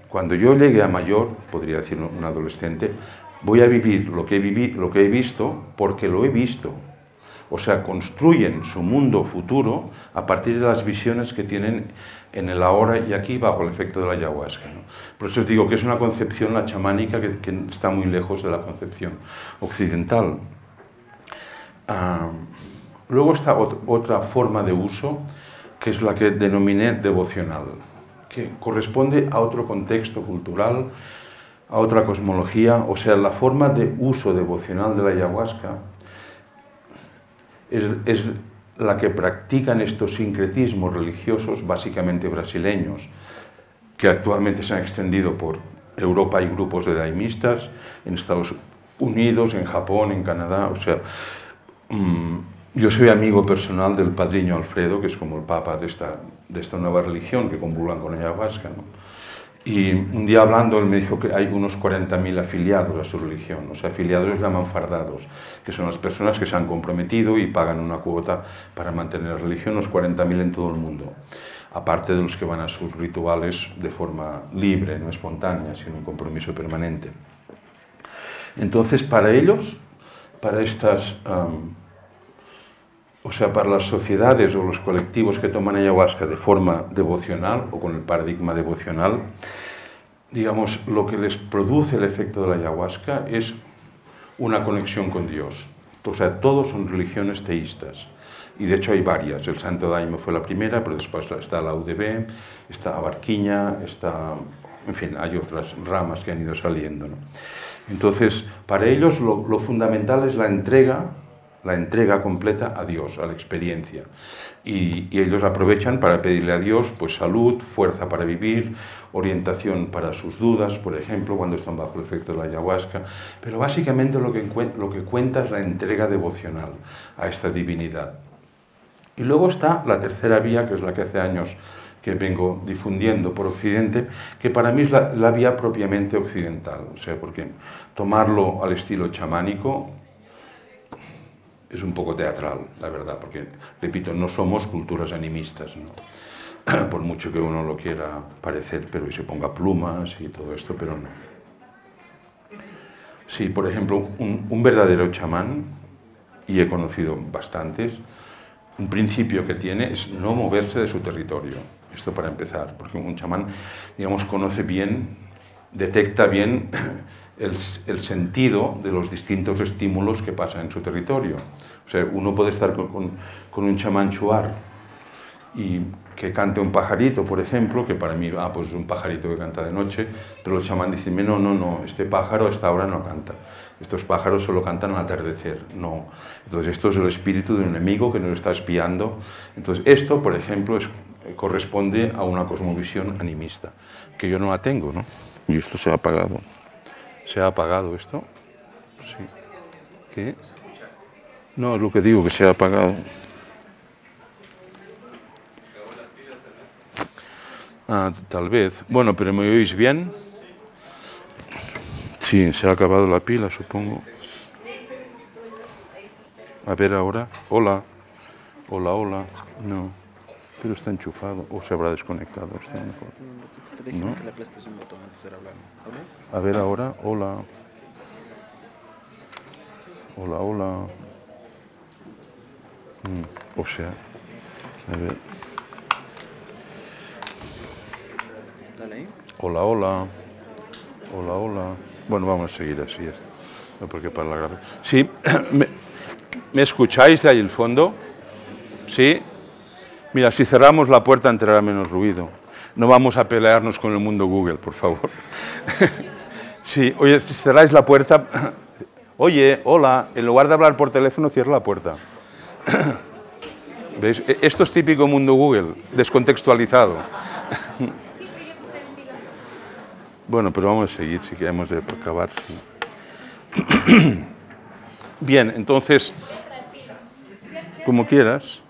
Speaker 1: cuando yo llegue a mayor, podría decir un adolescente, voy a vivir lo que he visto porque lo he visto. O sea, construyen su mundo futuro a partir de las visiones que tienen en el ahora y aquí bajo el efecto de la ayahuasca, ¿no? Por eso os digo que es una concepción, la chamánica, que está muy lejos de la concepción occidental. Luego está otra forma de uso, que es la que denominé devocional, que corresponde a otro contexto cultural, a otra cosmología. O sea, la forma de uso devocional de la ayahuasca es la que practican estos sincretismos religiosos, básicamente brasileños, que actualmente se han extendido por Europa. Hay grupos de daimistas en Estados Unidos, en Japón, en Canadá. O sea, yo soy amigo personal del padrino Alfredo, que es como el papa de esta nueva religión que comulgan con ayahuasca, ¿no? Y un día hablando, él me dijo que hay unos 40.000 afiliados a su religión. O sea, afiliados les llaman fardados, que son las personas que se han comprometido y pagan una cuota para mantener la religión, unos 40.000 en todo el mundo. Aparte de los que van a sus rituales de forma libre, no espontánea, sino un compromiso permanente. Entonces, para ellos, para estas... o sea, para las sociedades o los colectivos que toman ayahuasca de forma devocional o con el paradigma devocional, digamos, lo que les produce el efecto de la ayahuasca es una conexión con Dios. O sea, todos son religiones teístas. Y de hecho hay varias. El Santo Daime fue la primera, pero después está la UDB, está Abarquiña, en fin, hay otras ramas que han ido saliendo, ¿no? Entonces, para ellos lo fundamental es la entrega completa a Dios, a la experiencia. Y ellos aprovechan para pedirle a Dios pues salud, fuerza para vivir, orientación para sus dudas, por ejemplo, cuando están bajo el efecto de la ayahuasca. Pero básicamente lo que cuenta es la entrega devocional a esta divinidad. Y luego está la tercera vía, que es la que hace años que vengo difundiendo por Occidente, que para mí es la vía propiamente occidental. O sea, porque tomarlo al estilo chamánico es un poco teatral, la verdad, porque, repito, no somos culturas animistas, ¿no? Por mucho que uno lo quiera parecer, pero y se ponga plumas y todo esto, pero no. Sí, por ejemplo, un verdadero chamán, y he conocido bastantes, un principio que tiene es no moverse de su territorio. Esto para empezar, porque un chamán, digamos, conoce bien, detecta bien el sentido de los distintos estímulos que pasan en su territorio. O sea, uno puede estar con un chamán shuar y que cante un pajarito, por ejemplo, que para mí, pues es un pajarito que canta de noche, pero el chamán dice, no, este pájaro a esta hora no canta. Estos pájaros solo cantan al atardecer, no. Entonces esto es el espíritu de un enemigo que nos está espiando. Entonces esto, por ejemplo, corresponde a una cosmovisión animista, que yo no la tengo, ¿no? Y esto se ha apagado. ¿Se ha apagado esto? Sí. ¿Qué? No, es lo que digo, que se ha apagado. Tal vez. Bueno, pero ¿me oís bien? Sí, se ha acabado la pila, supongo. A ver ahora. Hola. Hola. No. Pero está enchufado. O se habrá desconectado. ¿No? A ver ahora. Hola. O sea. A ver. Hola. Bueno, vamos a seguir así. No, porque para la grabación. Sí, ¿me escucháis de ahí el fondo? Sí. Mira, si cerramos la puerta entrará menos ruido. No vamos a pelearnos con el mundo Google, por favor. Sí, oye, si cerráis la puerta... Oye, hola, en lugar de hablar por teléfono, cierra la puerta. ¿Veis? Esto es típico mundo Google, descontextualizado. Bueno, pero vamos a seguir, si queremos acabar. Sí. Bien, entonces, como quieras.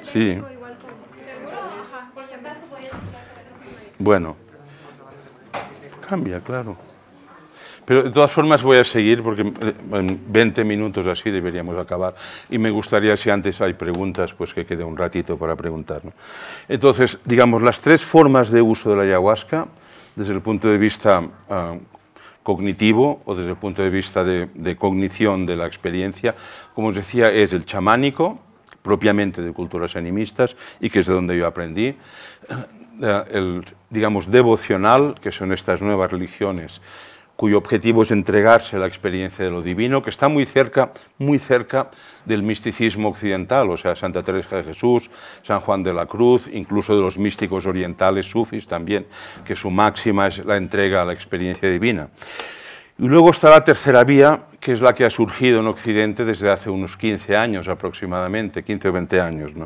Speaker 1: Sí. Bueno, cambia, claro. Pero de todas formas voy a seguir porque en 20 minutos así deberíamos acabar y me gustaría, si antes hay preguntas, pues que quede un ratito para preguntar, ¿no? Entonces, digamos, las tres formas de uso de la ayahuasca, desde el punto de vista cognitivo o desde el punto de vista de cognición de la experiencia, como os decía, es el chamánico, propiamente de culturas animistas y que es de donde yo aprendí, el, digamos, devocional, que son estas nuevas religiones cuyo objetivo es entregarse a la experiencia de lo divino, que está muy cerca del misticismo occidental, o sea, Santa Teresa de Jesús, San Juan de la Cruz, incluso de los místicos orientales sufis también, que su máxima es la entrega a la experiencia divina. Y luego está la tercera vía, que es la que ha surgido en Occidente desde hace unos 15 años aproximadamente, 15 o 20 años, ¿no?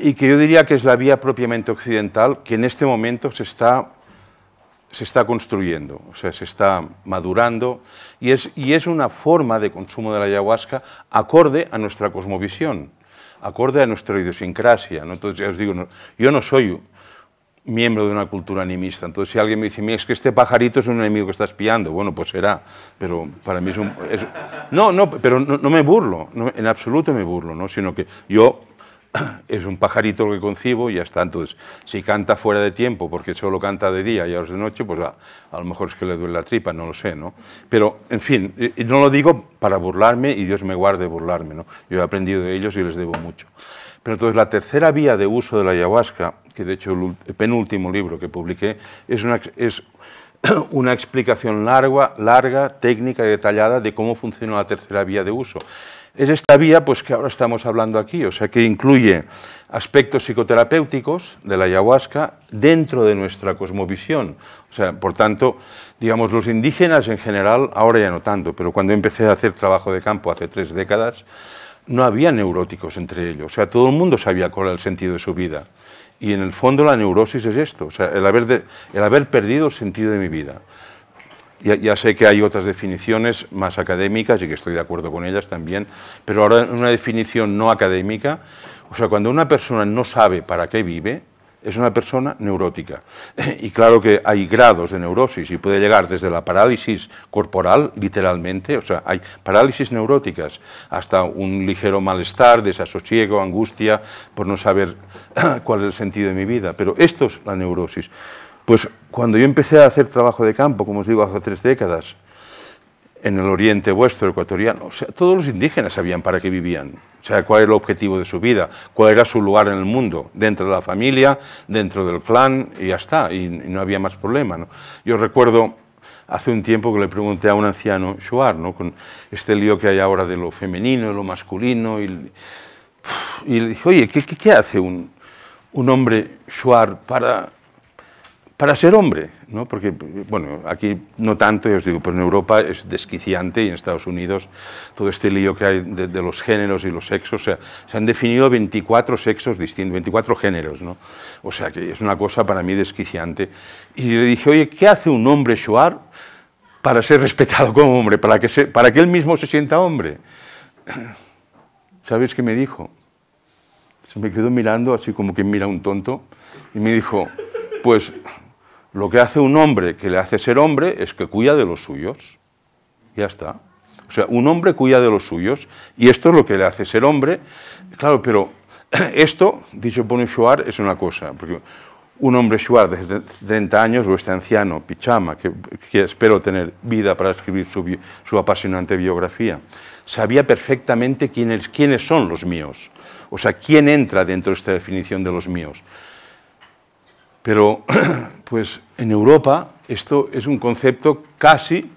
Speaker 1: Y que yo diría que es la vía propiamente occidental, que en este momento se está construyendo, o sea, se está madurando, y es una forma de consumo de la ayahuasca acorde a nuestra cosmovisión, acorde a nuestra idiosincrasia, ¿no? Entonces, ya os digo, yo no soy miembro de una cultura animista, entonces si alguien me dice, mira, es que este pajarito es un enemigo que está espiando, bueno, pues será, pero para mí es un... pero no me burlo, no, en absoluto me burlo, ¿no? Sino que yo... es un pajarito lo que concibo y ya está. Entonces, si canta fuera de tiempo porque solo canta de día y ahora es de noche, pues a lo mejor es que le duele la tripa, no lo sé, ¿no? Pero, en fin, y no lo digo para burlarme y Dios me guarde burlarme, ¿no? Yo he aprendido de ellos y les debo mucho. Pero entonces la tercera vía de uso de la ayahuasca, que de hecho el penúltimo libro que publiqué, es una explicación larga, técnica y detallada de cómo funciona la tercera vía de uso. Es esta vía pues, que ahora estamos hablando aquí, o sea, que incluye aspectos psicoterapéuticos de la ayahuasca dentro de nuestra cosmovisión. O sea, por tanto, digamos, los indígenas en general, ahora ya no tanto, pero cuando empecé a hacer trabajo de campo hace 3 décadas, no había neuróticos entre ellos. O sea, todo el mundo sabía cuál era el sentido de su vida. Y en el fondo la neurosis es esto, o sea, el haber perdido el sentido de mi vida. Ya sé que hay otras definiciones más académicas y que estoy de acuerdo con ellas también, pero ahora una definición no académica, o sea, cuando una persona no sabe para qué vive, es una persona neurótica. Y claro que hay grados de neurosis y puede llegar desde la parálisis corporal, literalmente, o sea, hay parálisis neuróticas, hasta un ligero malestar, desasosiego, angustia, por no saber cuál es el sentido de mi vida. Pero esto es la neurosis. Pues cuando yo empecé a hacer trabajo de campo, como os digo, hace 3 décadas, en el oriente vuestro, ecuatoriano, o sea, todos los indígenas sabían para qué vivían, o sea, cuál era el objetivo de su vida, cuál era su lugar en el mundo, dentro de la familia, dentro del clan, y ya está, y no había más problema, ¿no? Yo recuerdo hace un tiempo que le pregunté a un anciano, Shuar, ¿no?, con este lío que hay ahora de lo femenino, lo masculino, y le dije, oye, ¿qué hace un hombre Shuar para ser hombre, ¿no? Porque, bueno, aquí no tanto, ya os digo, pero en Europa es desquiciante y en Estados Unidos todo este lío que hay de los géneros y los sexos, o sea, se han definido 24 sexos distintos, 24 géneros, ¿no? O sea, que es una cosa para mí desquiciante. Y le dije, oye, ¿qué hace un hombre Shuar para ser respetado como hombre, para que él mismo se sienta hombre? ¿Sabéis qué me dijo? Se me quedó mirando así como que mira un tonto y me dijo, pues... lo que hace un hombre que le hace ser hombre es que cuida de los suyos. Ya está. O sea, un hombre cuida de los suyos y esto es lo que le hace ser hombre. Claro, pero esto, dicho por un Shuar, es una cosa. Porque un hombre Shuar de 30 años, o este anciano, Pichama, que espero tener vida para escribir su apasionante biografía, sabía perfectamente quiénes son los míos. O sea, quién entra dentro de esta definición de los míos. Pero, pues, en Europa esto es un concepto casi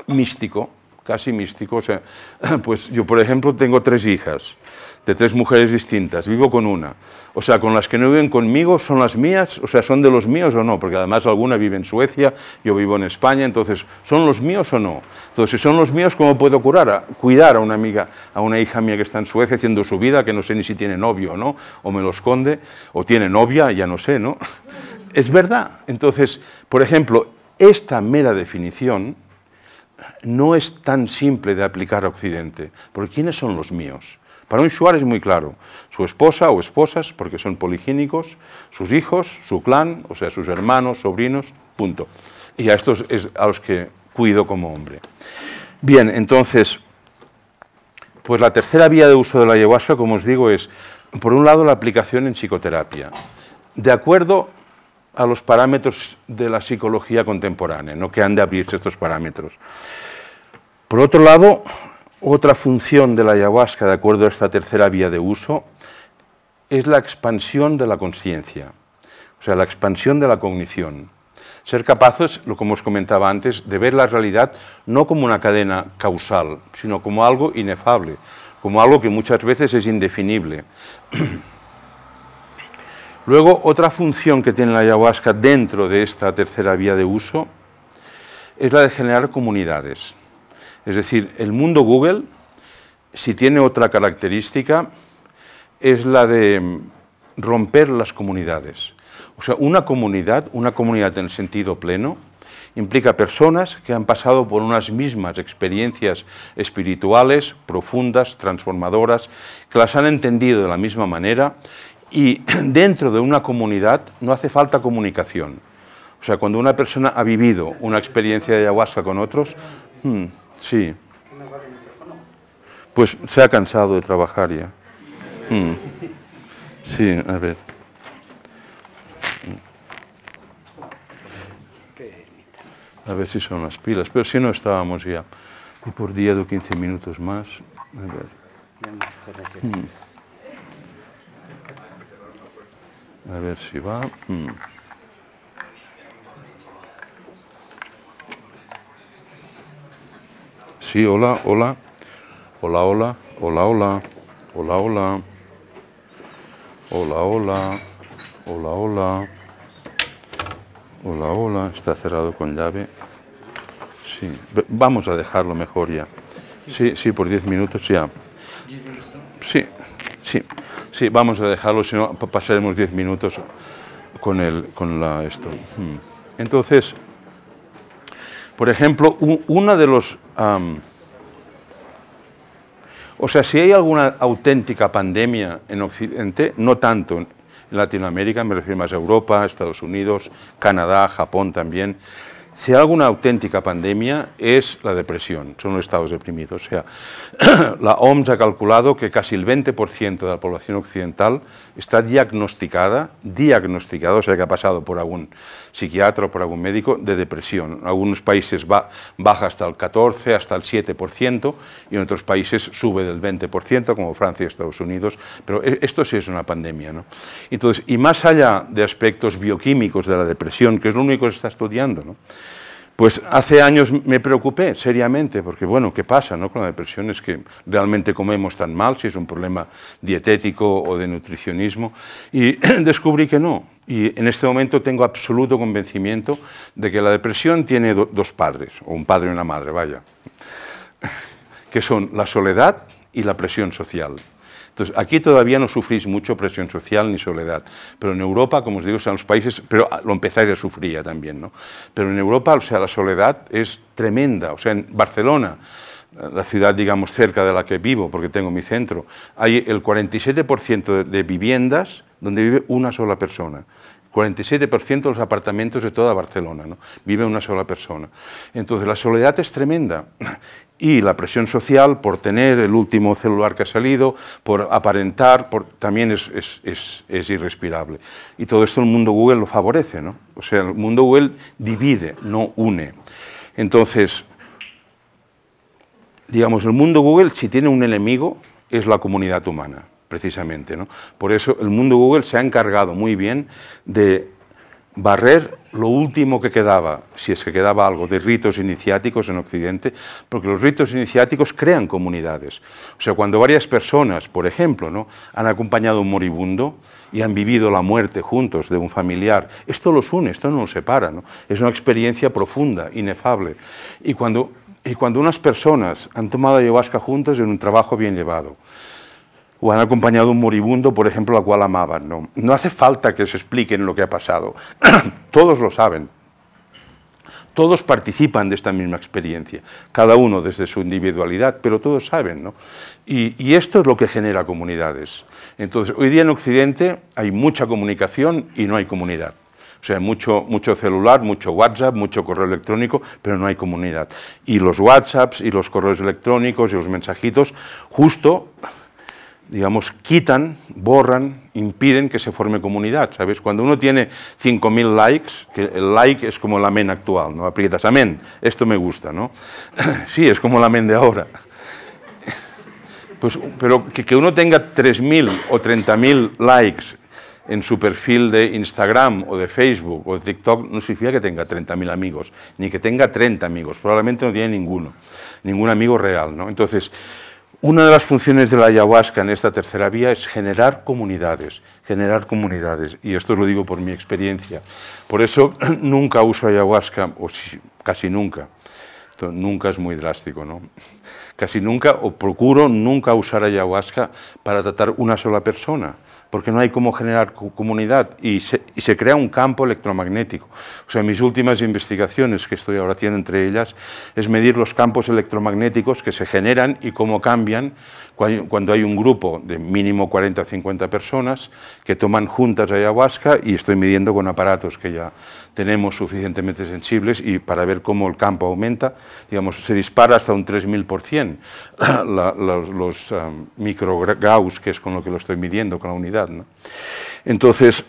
Speaker 1: místico, o sea, pues yo, por ejemplo, tengo 3 hijas. de 3 mujeres distintas, vivo con una. O sea, con las que no viven conmigo son las mías, o sea, ¿son de los míos o no? Porque además alguna vive en Suecia, yo vivo en España, entonces, ¿son los míos o no? Entonces, si son los míos, ¿cómo puedo cuidar a una amiga, a una hija mía que está en Suecia haciendo su vida, que no sé ni si tiene novio o no, o me lo esconde, o tiene novia, ya no sé, ¿no? Es verdad. Entonces, por ejemplo, esta mera definición no es tan simple de aplicar a Occidente, porque ¿quiénes son los míos? Para un shuar es muy claro, su esposa o esposas, porque son poligínicos, sus hijos, su clan, o sea, sus hermanos, sobrinos, punto. Y a estos es a los que cuido como hombre. Bien, entonces, pues la tercera vía de uso de la ayahuasca, como os digo, es, por un lado, la aplicación en psicoterapia, de acuerdo a los parámetros de la psicología contemporánea, no que han de abrirse estos parámetros. Por otro lado, otra función de la ayahuasca, de acuerdo a esta tercera vía de uso, es la expansión de la consciencia, o sea, la expansión de la cognición. Ser capaces, lo como os comentaba antes, de ver la realidad no como una cadena causal, sino como algo inefable, como algo que muchas veces es indefinible. Luego, otra función que tiene la ayahuasca dentro de esta tercera vía de uso es la de generar comunidades. Es decir, el mundo Google, si tiene otra característica, es la de romper las comunidades. O sea, una comunidad en el sentido pleno, implica personas que han pasado por unas mismas experiencias espirituales, profundas, transformadoras, que las han entendido de la misma manera, y dentro de una comunidad no hace falta comunicación. O sea, cuando una persona ha vivido una experiencia de ayahuasca con otros, sí, pues se ha cansado de trabajar ya. Sí, a ver. A ver si son las pilas, pero si no estábamos ya. Y por día de 15 minutos más. A ver. A ver si va. Sí, hola, hola. Hola, hola. Hola, hola. Hola, hola. Hola, hola. Hola, hola. Hola, hola. Está cerrado con llave. Sí. Vamos a dejarlo mejor ya. Sí, sí, por 10 minutos ya. ¿10 minutos? Sí, sí. Sí, vamos a dejarlo, si no pasaremos 10 minutos con esto. Entonces, por ejemplo, una de los... o sea, si hay alguna auténtica pandemia en Occidente, no tanto en Latinoamérica, me refiero más a Europa, Estados Unidos, Canadá, Japón también. Si hay alguna auténtica pandemia es la depresión, son los estados deprimidos. O sea, la OMS ha calculado que casi el 20% de la población occidental está diagnosticada, o sea, que ha pasado por algún psiquiatra o por algún médico, de depresión. En algunos países baja hasta el 14%, hasta el 7%, y en otros países sube del 20%, como Francia y Estados Unidos, pero esto sí es una pandemia, ¿no? Entonces, y más allá de aspectos bioquímicos de la depresión, que es lo único que se está estudiando, ¿no? Pues hace años me preocupé seriamente, porque bueno, ¿qué pasa, no, con la depresión? Es que realmente comemos tan mal, si es un problema dietético o de nutricionismo, y descubrí que no. Y en este momento tengo absoluto convencimiento de que la depresión tiene dos padres, o un padre y una madre, vaya, que son la soledad y la presión social. Entonces, aquí todavía no sufrís mucho presión social ni soledad, pero en Europa, como os digo, son los países, pero lo empezáis a sufrir ya también, ¿no? Pero en Europa, o sea, la soledad es tremenda. O sea, en Barcelona, la ciudad, digamos, cerca de la que vivo, porque tengo mi centro, hay el 47% de viviendas donde vive una sola persona. 47% de los apartamentos de toda Barcelona, ¿no? Vive una sola persona. Entonces, la soledad es tremenda. Y la presión social por tener el último celular que ha salido, por aparentar, también es irrespirable. Y todo esto el mundo Google lo favorece, ¿no? O sea, el mundo Google divide, no une. Entonces, digamos, el mundo Google, si tiene un enemigo, es la comunidad humana, precisamente, ¿no? Por eso el mundo Google se ha encargado muy bien de barrer lo último que quedaba, si es que quedaba algo, de ritos iniciáticos en Occidente, porque los ritos iniciáticos crean comunidades. O sea, cuando varias personas, por ejemplo, ¿no?, han acompañado a un moribundo y han vivido la muerte juntos de un familiar, esto los une, esto no los separa, ¿no? Es una experiencia profunda, inefable. Y cuando unas personas han tomado ayahuasca juntos en un trabajo bien llevado, o han acompañado a un moribundo, por ejemplo, al cual amaban, ¿no? No hace falta que se expliquen lo que ha pasado. Todos lo saben. Todos participan de esta misma experiencia, cada uno desde su individualidad, pero todos saben, ¿no? Y esto es lo que genera comunidades. Entonces, hoy día en Occidente hay mucha comunicación y no hay comunidad. O sea, mucho celular, mucho WhatsApp, mucho correo electrónico, pero no hay comunidad. Y los WhatsApps y los correos electrónicos y los mensajitos justo, digamos, quitan, borran, impiden que se forme comunidad, ¿sabes? Cuando uno tiene 5.000 likes, que el like es como el amén actual, ¿no? Aprietas amén, esto me gusta, ¿no? Sí, es como el amén de ahora. Pues, pero que uno tenga 3.000 o 30.000 likes en su perfil de Instagram o de Facebook o de TikTok no significa que tenga 30.000 amigos, ni que tenga 30 amigos, probablemente no tiene ningún amigo real, ¿no? Entonces, una de las funciones de la ayahuasca en esta tercera vía es generar comunidades, y esto lo digo por mi experiencia. Por eso nunca uso ayahuasca, o casi nunca, esto nunca es muy drástico, ¿no? Casi nunca, o procuro nunca usar ayahuasca para tratar una sola persona, porque no hay cómo generar comunidad y se crea un campo electromagnético. O sea, mis últimas investigaciones que estoy ahora haciendo entre ellas es medir los campos electromagnéticos que se generan y cómo cambian cuando hay un grupo de mínimo 40 o 50 personas que toman juntas ayahuasca, y estoy midiendo con aparatos que ya tenemos suficientemente sensibles y para ver cómo el campo aumenta, digamos, se dispara hasta un 3000%, los microgauss, que es con lo que lo estoy midiendo, con la unidad, ¿no? Entonces,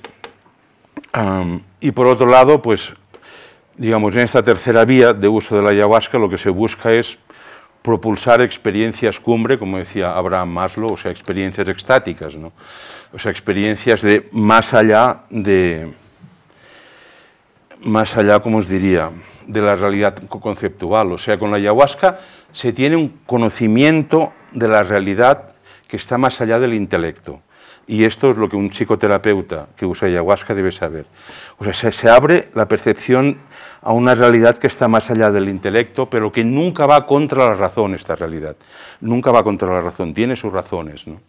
Speaker 1: y por otro lado, pues, digamos, en esta tercera vía de uso de la ayahuasca lo que se busca es propulsar experiencias cumbre, como decía Abraham Maslow, o sea, experiencias extáticas, ¿no? O sea, experiencias de más allá, como os diría, de la realidad conceptual. O sea, con la ayahuasca se tiene un conocimiento de la realidad que está más allá del intelecto. Y esto es lo que un psicoterapeuta que usa ayahuasca debe saber. O sea, se abre la percepción a una realidad que está más allá del intelecto, pero que nunca va contra la razón, esta realidad. Nunca va contra la razón, tiene sus razones, ¿no?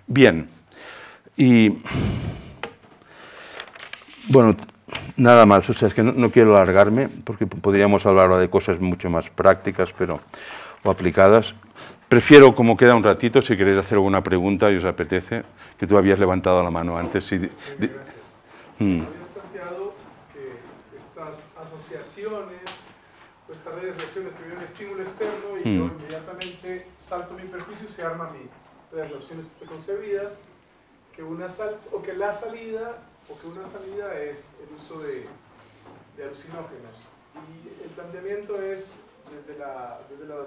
Speaker 1: Bien, y bueno, nada más. O sea, es que no quiero alargarme, porque podríamos hablar ahora de cosas mucho más prácticas, o aplicadas. Prefiero, como queda un ratito, si queréis hacer alguna pregunta y os apetece, que tú habías levantado la mano antes. Sí,
Speaker 2: Gracias. Habías planteado que estas asociaciones, o estas redes de reacciones que vienen un estímulo externo y yo inmediatamente salto mi perjuicio y se arma mi reacciones preconcebidas, que una salida es el uso de alucinógenos. Y el planteamiento es desde la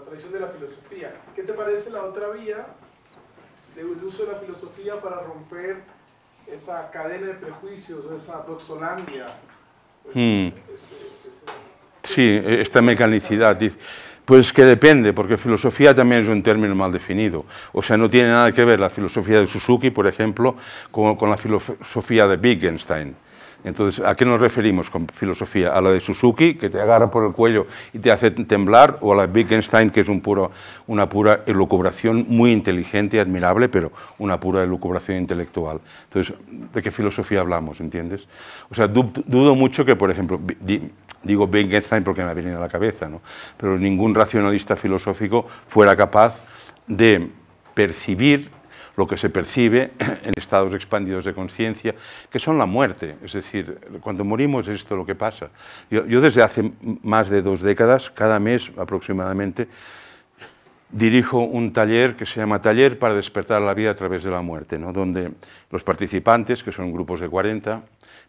Speaker 2: tradición de la filosofía. ¿Qué te parece la otra vía del uso de la filosofía para romper esa cadena de prejuicios, o esa doxolandia?
Speaker 1: Sí, esta mecanicidad. Pues que depende, porque filosofía también es un término mal definido. O sea, no tiene nada que ver la filosofía de Suzuki, por ejemplo, con la filosofía de Wittgenstein. Entonces, ¿a qué nos referimos con filosofía? ¿A la de Suzuki, que te agarra por el cuello y te hace temblar, o a la de Wittgenstein, que es una pura elucubración muy inteligente y admirable, pero una pura elucubración intelectual? Entonces, ¿de qué filosofía hablamos, entiendes? O sea, dudo mucho que, por ejemplo, digo Wittgenstein porque me ha venido a la cabeza, ¿no? Pero ningún racionalista filosófico fuera capaz de percibir lo que se percibe en estados expandidos de conciencia, que son la muerte. Es decir, cuando morimos es esto lo que pasa. Yo desde hace más de 2 décadas, cada mes aproximadamente, dirijo un taller que se llama Taller para despertar la vida a través de la muerte, ¿no? Donde los participantes, que son grupos de 40,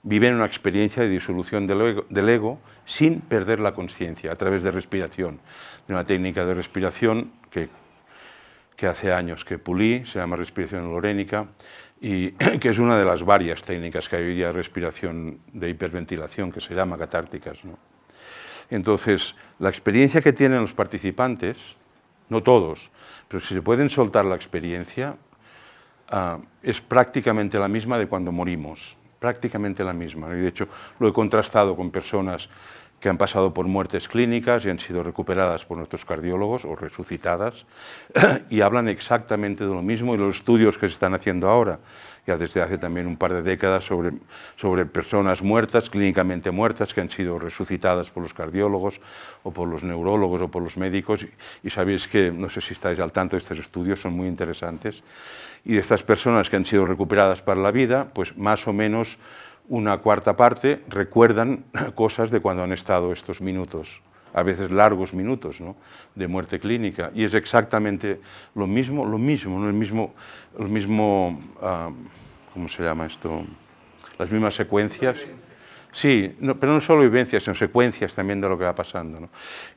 Speaker 1: viven una experiencia de disolución del ego sin perder la conciencia, a través de respiración, de una técnica de respiración que hace años que pulí, se llama respiración holorénica, y que es una de las varias técnicas que hay hoy día de respiración de hiperventilación, que se llama catárticas, ¿no? Entonces, la experiencia que tienen los participantes, no todos, pero si se pueden soltar la experiencia, es prácticamente la misma de cuando morimos, prácticamente la misma, ¿no? Y de hecho lo he contrastado con personas que han pasado por muertes clínicas y han sido recuperadas por nuestros cardiólogos o resucitadas y hablan exactamente de lo mismo, y los estudios que se están haciendo ahora, ya desde hace también un par de décadas, sobre personas muertas, clínicamente muertas, que han sido resucitadas por los cardiólogos o por los neurólogos o por los médicos, y sabéis que, no sé si estáis al tanto de estos estudios, son muy interesantes, y de estas personas que han sido recuperadas para la vida, pues más o menos una cuarta parte recuerdan cosas de cuando han estado estos minutos, a veces largos minutos, ¿no?, de muerte clínica, y es exactamente lo mismo, ¿no?, el mismo, ¿cómo se llama esto?, las mismas secuencias. Sí, no, pero no solo vivencias, sino secuencias también de lo que va pasando, ¿no?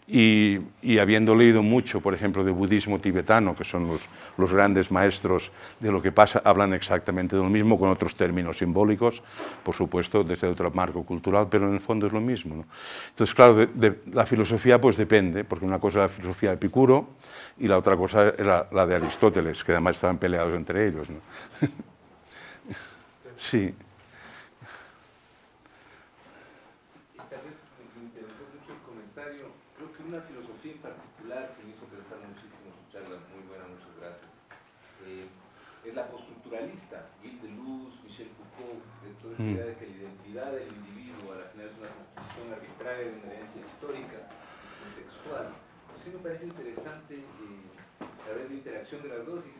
Speaker 1: Y habiendo leído mucho, por ejemplo, de budismo tibetano, que son los grandes maestros de lo que pasa, hablan exactamente de lo mismo, con otros términos simbólicos, por supuesto, desde otro marco cultural, pero en el fondo es lo mismo, ¿no? Entonces, claro, la filosofía pues depende, porque una cosa es la filosofía de Epicuro y la otra cosa era la de Aristóteles, que además estaban peleados entre ellos, ¿no? Sí.
Speaker 3: Una filosofía en particular que me hizo pensar muchísimo su charla, muy buena, muchas gracias, es la postructuralista. Gilles Deleuze, Michel Foucault, toda esta idea de que la identidad del individuo a la final es una construcción arbitraria de una herencia histórica y contextual. Pues sí me parece interesante a través de la interacción de las dos, y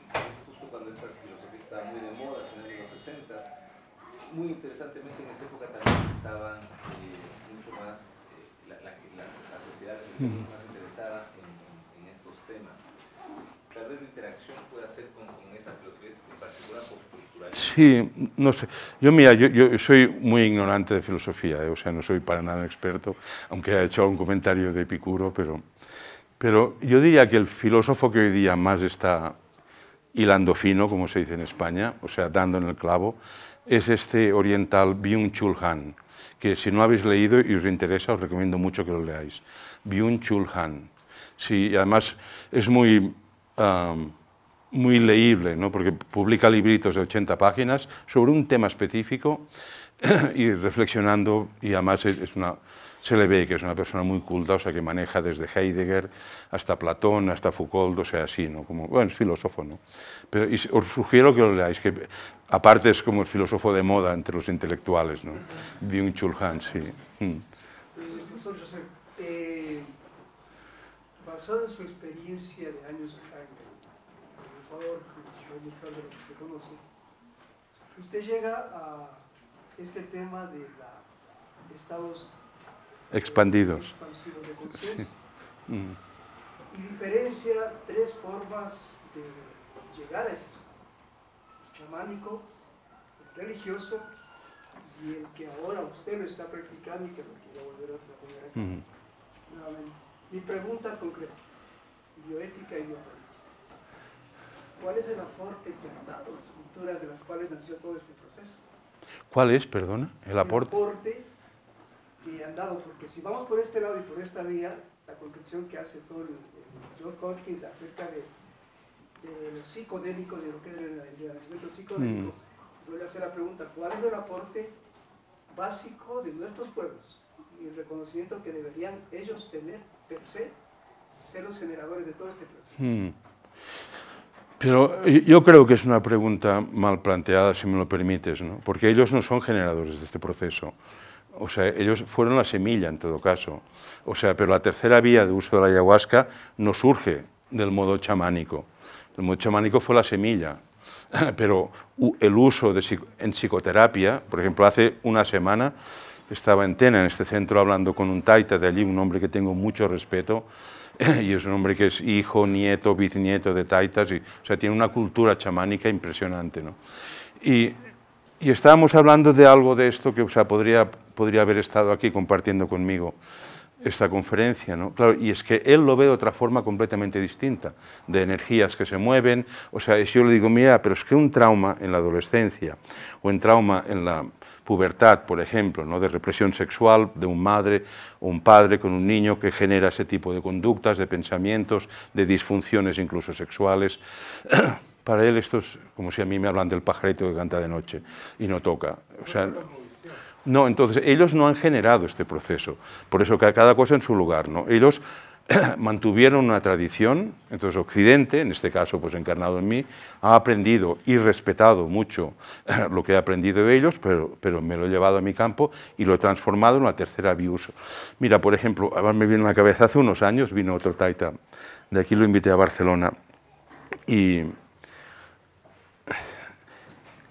Speaker 3: justo cuando esta filosofía estaba muy de moda a finales de los 60, muy interesantemente en esa época también estaban mucho más la sociedad más interesada en estos temas. Tal vez la interacción pueda ser con esa filosofía en particular post-cultural.
Speaker 1: Sí, no sé. Mira, yo soy muy ignorante de filosofía, o sea, no soy para nada experto, aunque haya hecho un comentario de Epicuro, pero yo diría que el filósofo que hoy día más está hilando fino, como se dice en España, o sea, dando en el clavo, es este oriental Byung-Chul Han, que si no habéis leído y os interesa, os recomiendo mucho que lo leáis. Byung-Chul Han. Sí, además es muy leíble, ¿no?, porque publica libritos de 80 páginas sobre un tema específico y reflexionando, y además se le ve que es una persona muy culta, o sea, que maneja desde Heidegger hasta Platón, hasta Foucault, o sea, así, ¿no?, como, bueno, es filósofo, ¿no? Pero os sugiero que lo leáis, que aparte es como el filósofo de moda entre los intelectuales, ¿no? Byung-Chul Han, sí.
Speaker 4: Profesor Josep, basado en su experiencia de años acá en Ecuador, de lo que se conoce, usted llega a este tema de estados
Speaker 1: expandidos
Speaker 4: de conciencia,
Speaker 1: sí.
Speaker 4: Y diferencia tres formas de llegar a ese estado: el chamánico, el religioso y el que ahora usted lo está practicando y que lo quiere volver a poner aquí. Nuevamente, mi pregunta concreta: bioética y biopolítica. ¿Cuál es el aporte que han dado las culturas de las cuales nació todo este proceso?
Speaker 1: ¿Cuál es, perdona, el aporte?
Speaker 4: El aporte que han dado, porque si vamos por este lado y por esta vía, la construcción que hace todo el John Hopkins acerca de los psicodélicos, de lo que es el renacimiento psicodélico, vuelve a hacer la pregunta: ¿cuál es el aporte básico de nuestros pueblos? Y el reconocimiento que deberían ellos tener, per se, ser los generadores de todo este proceso.
Speaker 1: Pero yo creo que es una pregunta mal planteada, si me lo permites, ¿no? Porque ellos no son generadores de este proceso. O sea, ellos fueron la semilla en todo caso. O sea, pero la tercera vía de uso de la ayahuasca no surge del modo chamánico. El modo chamánico fue la semilla. Pero el uso en psicoterapia, por ejemplo, hace una semana estaba en Tena, en este centro, hablando con un taita de allí, un hombre que tengo mucho respeto, y es un hombre que es hijo, nieto, bisnieto de taitas, o sea, tiene una cultura chamánica impresionante, ¿no? Y estábamos hablando de algo de esto que, o sea, podría haber estado aquí compartiendo conmigo. esta conferencia, ¿no? Claro, y es que él lo ve de otra forma completamente distinta, de energías que se mueven. O sea, si yo le digo, mira, pero es que un trauma en la adolescencia o un trauma en la pubertad, por ejemplo, ¿no?, de represión sexual de un madre o un padre con un niño que genera ese tipo de conductas, de pensamientos, de disfunciones incluso sexuales. Para él esto es como si a mí me hablan del pajarito que canta de noche y no toca. O sea, no, entonces ellos no han generado este proceso, por eso cada cosa en su lugar, ¿no? Ellos mantuvieron una tradición, entonces Occidente, en este caso pues encarnado en mí, ha aprendido y respetado mucho lo que he aprendido de ellos, pero me lo he llevado a mi campo y lo he transformado en una tercera biuso. Mira, por ejemplo, ahora me viene a la cabeza, hace unos años vino otro taita, de aquí lo invité a Barcelona, y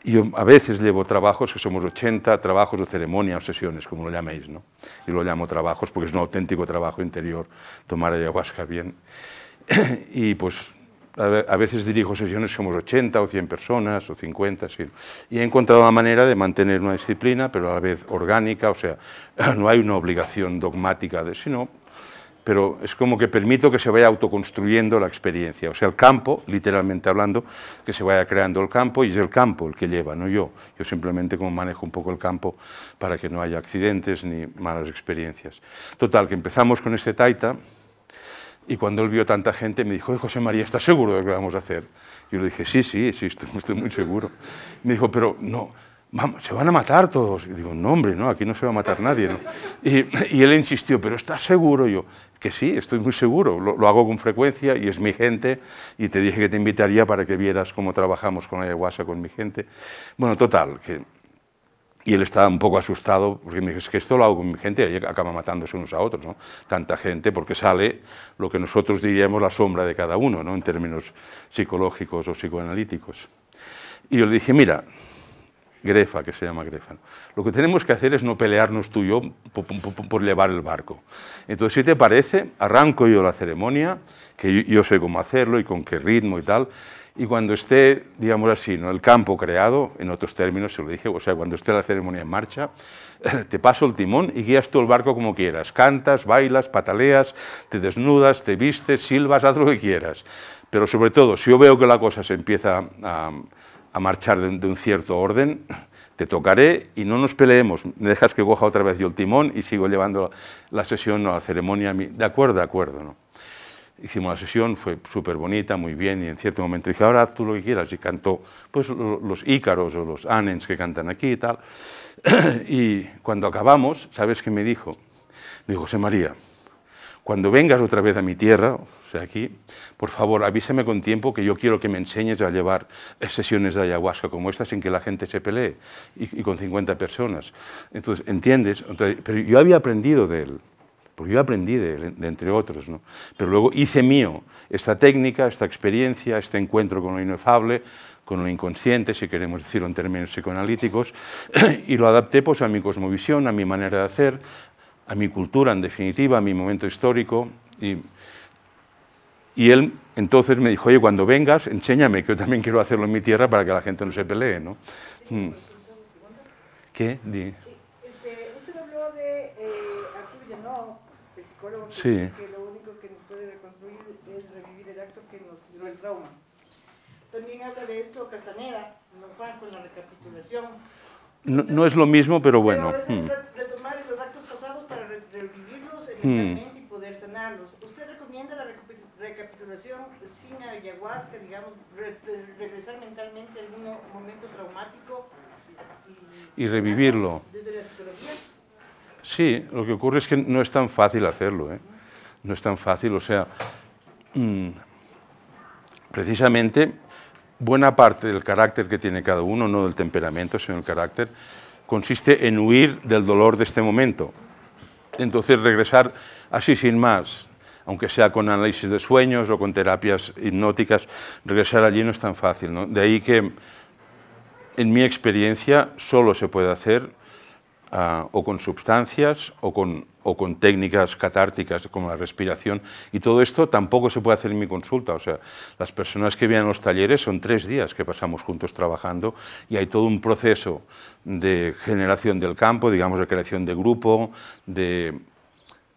Speaker 1: yo a veces llevo trabajos, que somos 80, trabajos o ceremonia o sesiones, como lo llaméis, ¿no? Y lo llamo trabajos porque es un auténtico trabajo interior, tomar ayahuasca bien. Y pues a veces dirijo sesiones, somos 80 o 100 personas o 50, sí. Y he encontrado la manera de mantener una disciplina, pero a la vez orgánica, o sea, no hay una obligación dogmática de sino, pero es como que permito que se vaya autoconstruyendo la experiencia, o sea, el campo, literalmente hablando, que se vaya creando el campo, y es el campo el que lleva, no yo. Yo simplemente como manejo un poco el campo para que no haya accidentes ni malas experiencias. Total, que empezamos con este taita, y cuando él vio tanta gente me dijo, José María, ¿estás seguro de lo que vamos a hacer? Yo le dije, sí, estoy muy seguro. Me dijo, pero no, vamos, se van a matar todos. Y digo, no, hombre, no, aquí no se va a matar nadie, ¿no? Y él insistió, pero ¿estás seguro? Yo, que sí, estoy muy seguro, lo hago con frecuencia y es mi gente, y te dije que te invitaría para que vieras cómo trabajamos con la ayahuasca, con mi gente. Bueno, total, que... Y él estaba un poco asustado, porque me dijo, es que esto lo hago con mi gente, y acaba matándose unos a otros, ¿no? Tanta gente, porque sale lo que nosotros diríamos la sombra de cada uno, ¿no?, en términos psicológicos o psicoanalíticos. Y yo le dije, mira, Grefa, que se llama Grefa, lo que tenemos que hacer es no pelearnos tú y yo por llevar el barco. Entonces, si te parece, arranco yo la ceremonia, que yo sé cómo hacerlo y con qué ritmo y tal, y cuando esté, digamos así, ¿no?, el campo creado, en otros términos se lo dije, o sea, cuando esté la ceremonia en marcha, te paso el timón y guías tú el barco como quieras, cantas, bailas, pataleas, te desnudas, te vistes, silbas, haz lo que quieras. Pero sobre todo, si yo veo que la cosa se empieza a marchar de un cierto orden, te tocaré y no nos peleemos, me dejas que coja otra vez yo el timón y sigo llevando la sesión o la ceremonia, de acuerdo, ¿no? Hicimos la sesión, fue súper bonita, muy bien, y en cierto momento dije, ahora haz tú lo que quieras, y cantó pues los ícaros o los anens que cantan aquí y tal. Y cuando acabamos, ¿sabes qué me dijo? Me dijo, José María, cuando vengas otra vez a mi tierra, o sea, aquí, por favor, avísame con tiempo que yo quiero que me enseñes a llevar sesiones de ayahuasca como esta sin que la gente se pelee, y con 50 personas. Entonces, ¿entiendes? Entonces, pero yo había aprendido de él, porque yo aprendí de él, entre otros, ¿no? Pero luego hice mío esta técnica, esta experiencia, este encuentro con lo inefable, con lo inconsciente, si queremos decirlo en términos psicoanalíticos, y lo adapté pues a mi cosmovisión, a mi manera de hacer, a mi cultura, en definitiva, a mi momento histórico, y él entonces me dijo, oye, cuando vengas, enséñame, que yo también quiero hacerlo en mi tierra para que la gente no se pelee, ¿no? ¿Qué? Di.
Speaker 5: Usted habló de Arturo Llanó, el psicólogo, que
Speaker 1: Sí.
Speaker 5: dice que lo único que nos puede reconstruir es revivir el acto que nos generó el trauma. También habla de esto Castaneda, Juan, con la recapitulación.
Speaker 1: No es lo mismo, pero bueno.
Speaker 5: Pero es retomar los actos pasados para revivirlos mentalmente y poder sanarlos. ¿Usted recomienda la recapitulación sin ayahuasca, digamos, regresar mentalmente a algún momento traumático
Speaker 1: Y revivirlo?
Speaker 5: ¿Desde la psicología?
Speaker 1: Sí, lo que ocurre es que no es tan fácil hacerlo, ¿eh? No es tan fácil, o sea, precisamente buena parte del carácter que tiene cada uno, no del temperamento, sino del carácter, consiste en huir del dolor de este momento. Entonces regresar así sin más, aunque sea con análisis de sueños o con terapias hipnóticas, regresar allí no es tan fácil, ¿no? De ahí que, en mi experiencia, solo se puede hacer o con sustancias o con técnicas catárticas como la respiración, y todo esto tampoco se puede hacer en mi consulta. O sea, las personas que vienen a los talleres son 3 días que pasamos juntos trabajando, y hay todo un proceso de generación del campo, digamos, de creación de grupo, de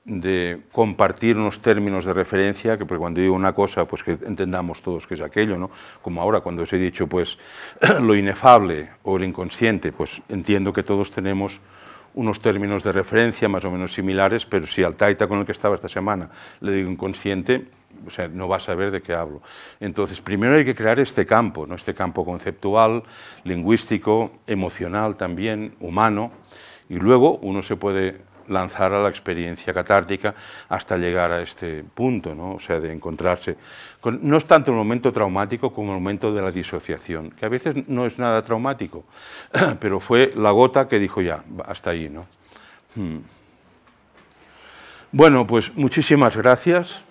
Speaker 1: de compartir unos términos de referencia, que pues, cuando digo una cosa, pues que entendamos todos qué es aquello, ¿no? Como ahora cuando os he dicho pues lo inefable o el inconsciente, pues entiendo que todos tenemos unos términos de referencia más o menos similares, pero si al taita con el que estaba esta semana le digo inconsciente, o sea, no va a saber de qué hablo. Entonces, primero hay que crear este campo, ¿no? Este campo conceptual, lingüístico, emocional también, humano, y luego uno se puede lanzar a la experiencia catártica hasta llegar a este punto, ¿no? O sea, de encontrarse con, no es tanto el momento traumático como el momento de la disociación, que a veces no es nada traumático, pero fue la gota que dijo ya, hasta ahí, ¿no? Bueno, pues muchísimas gracias.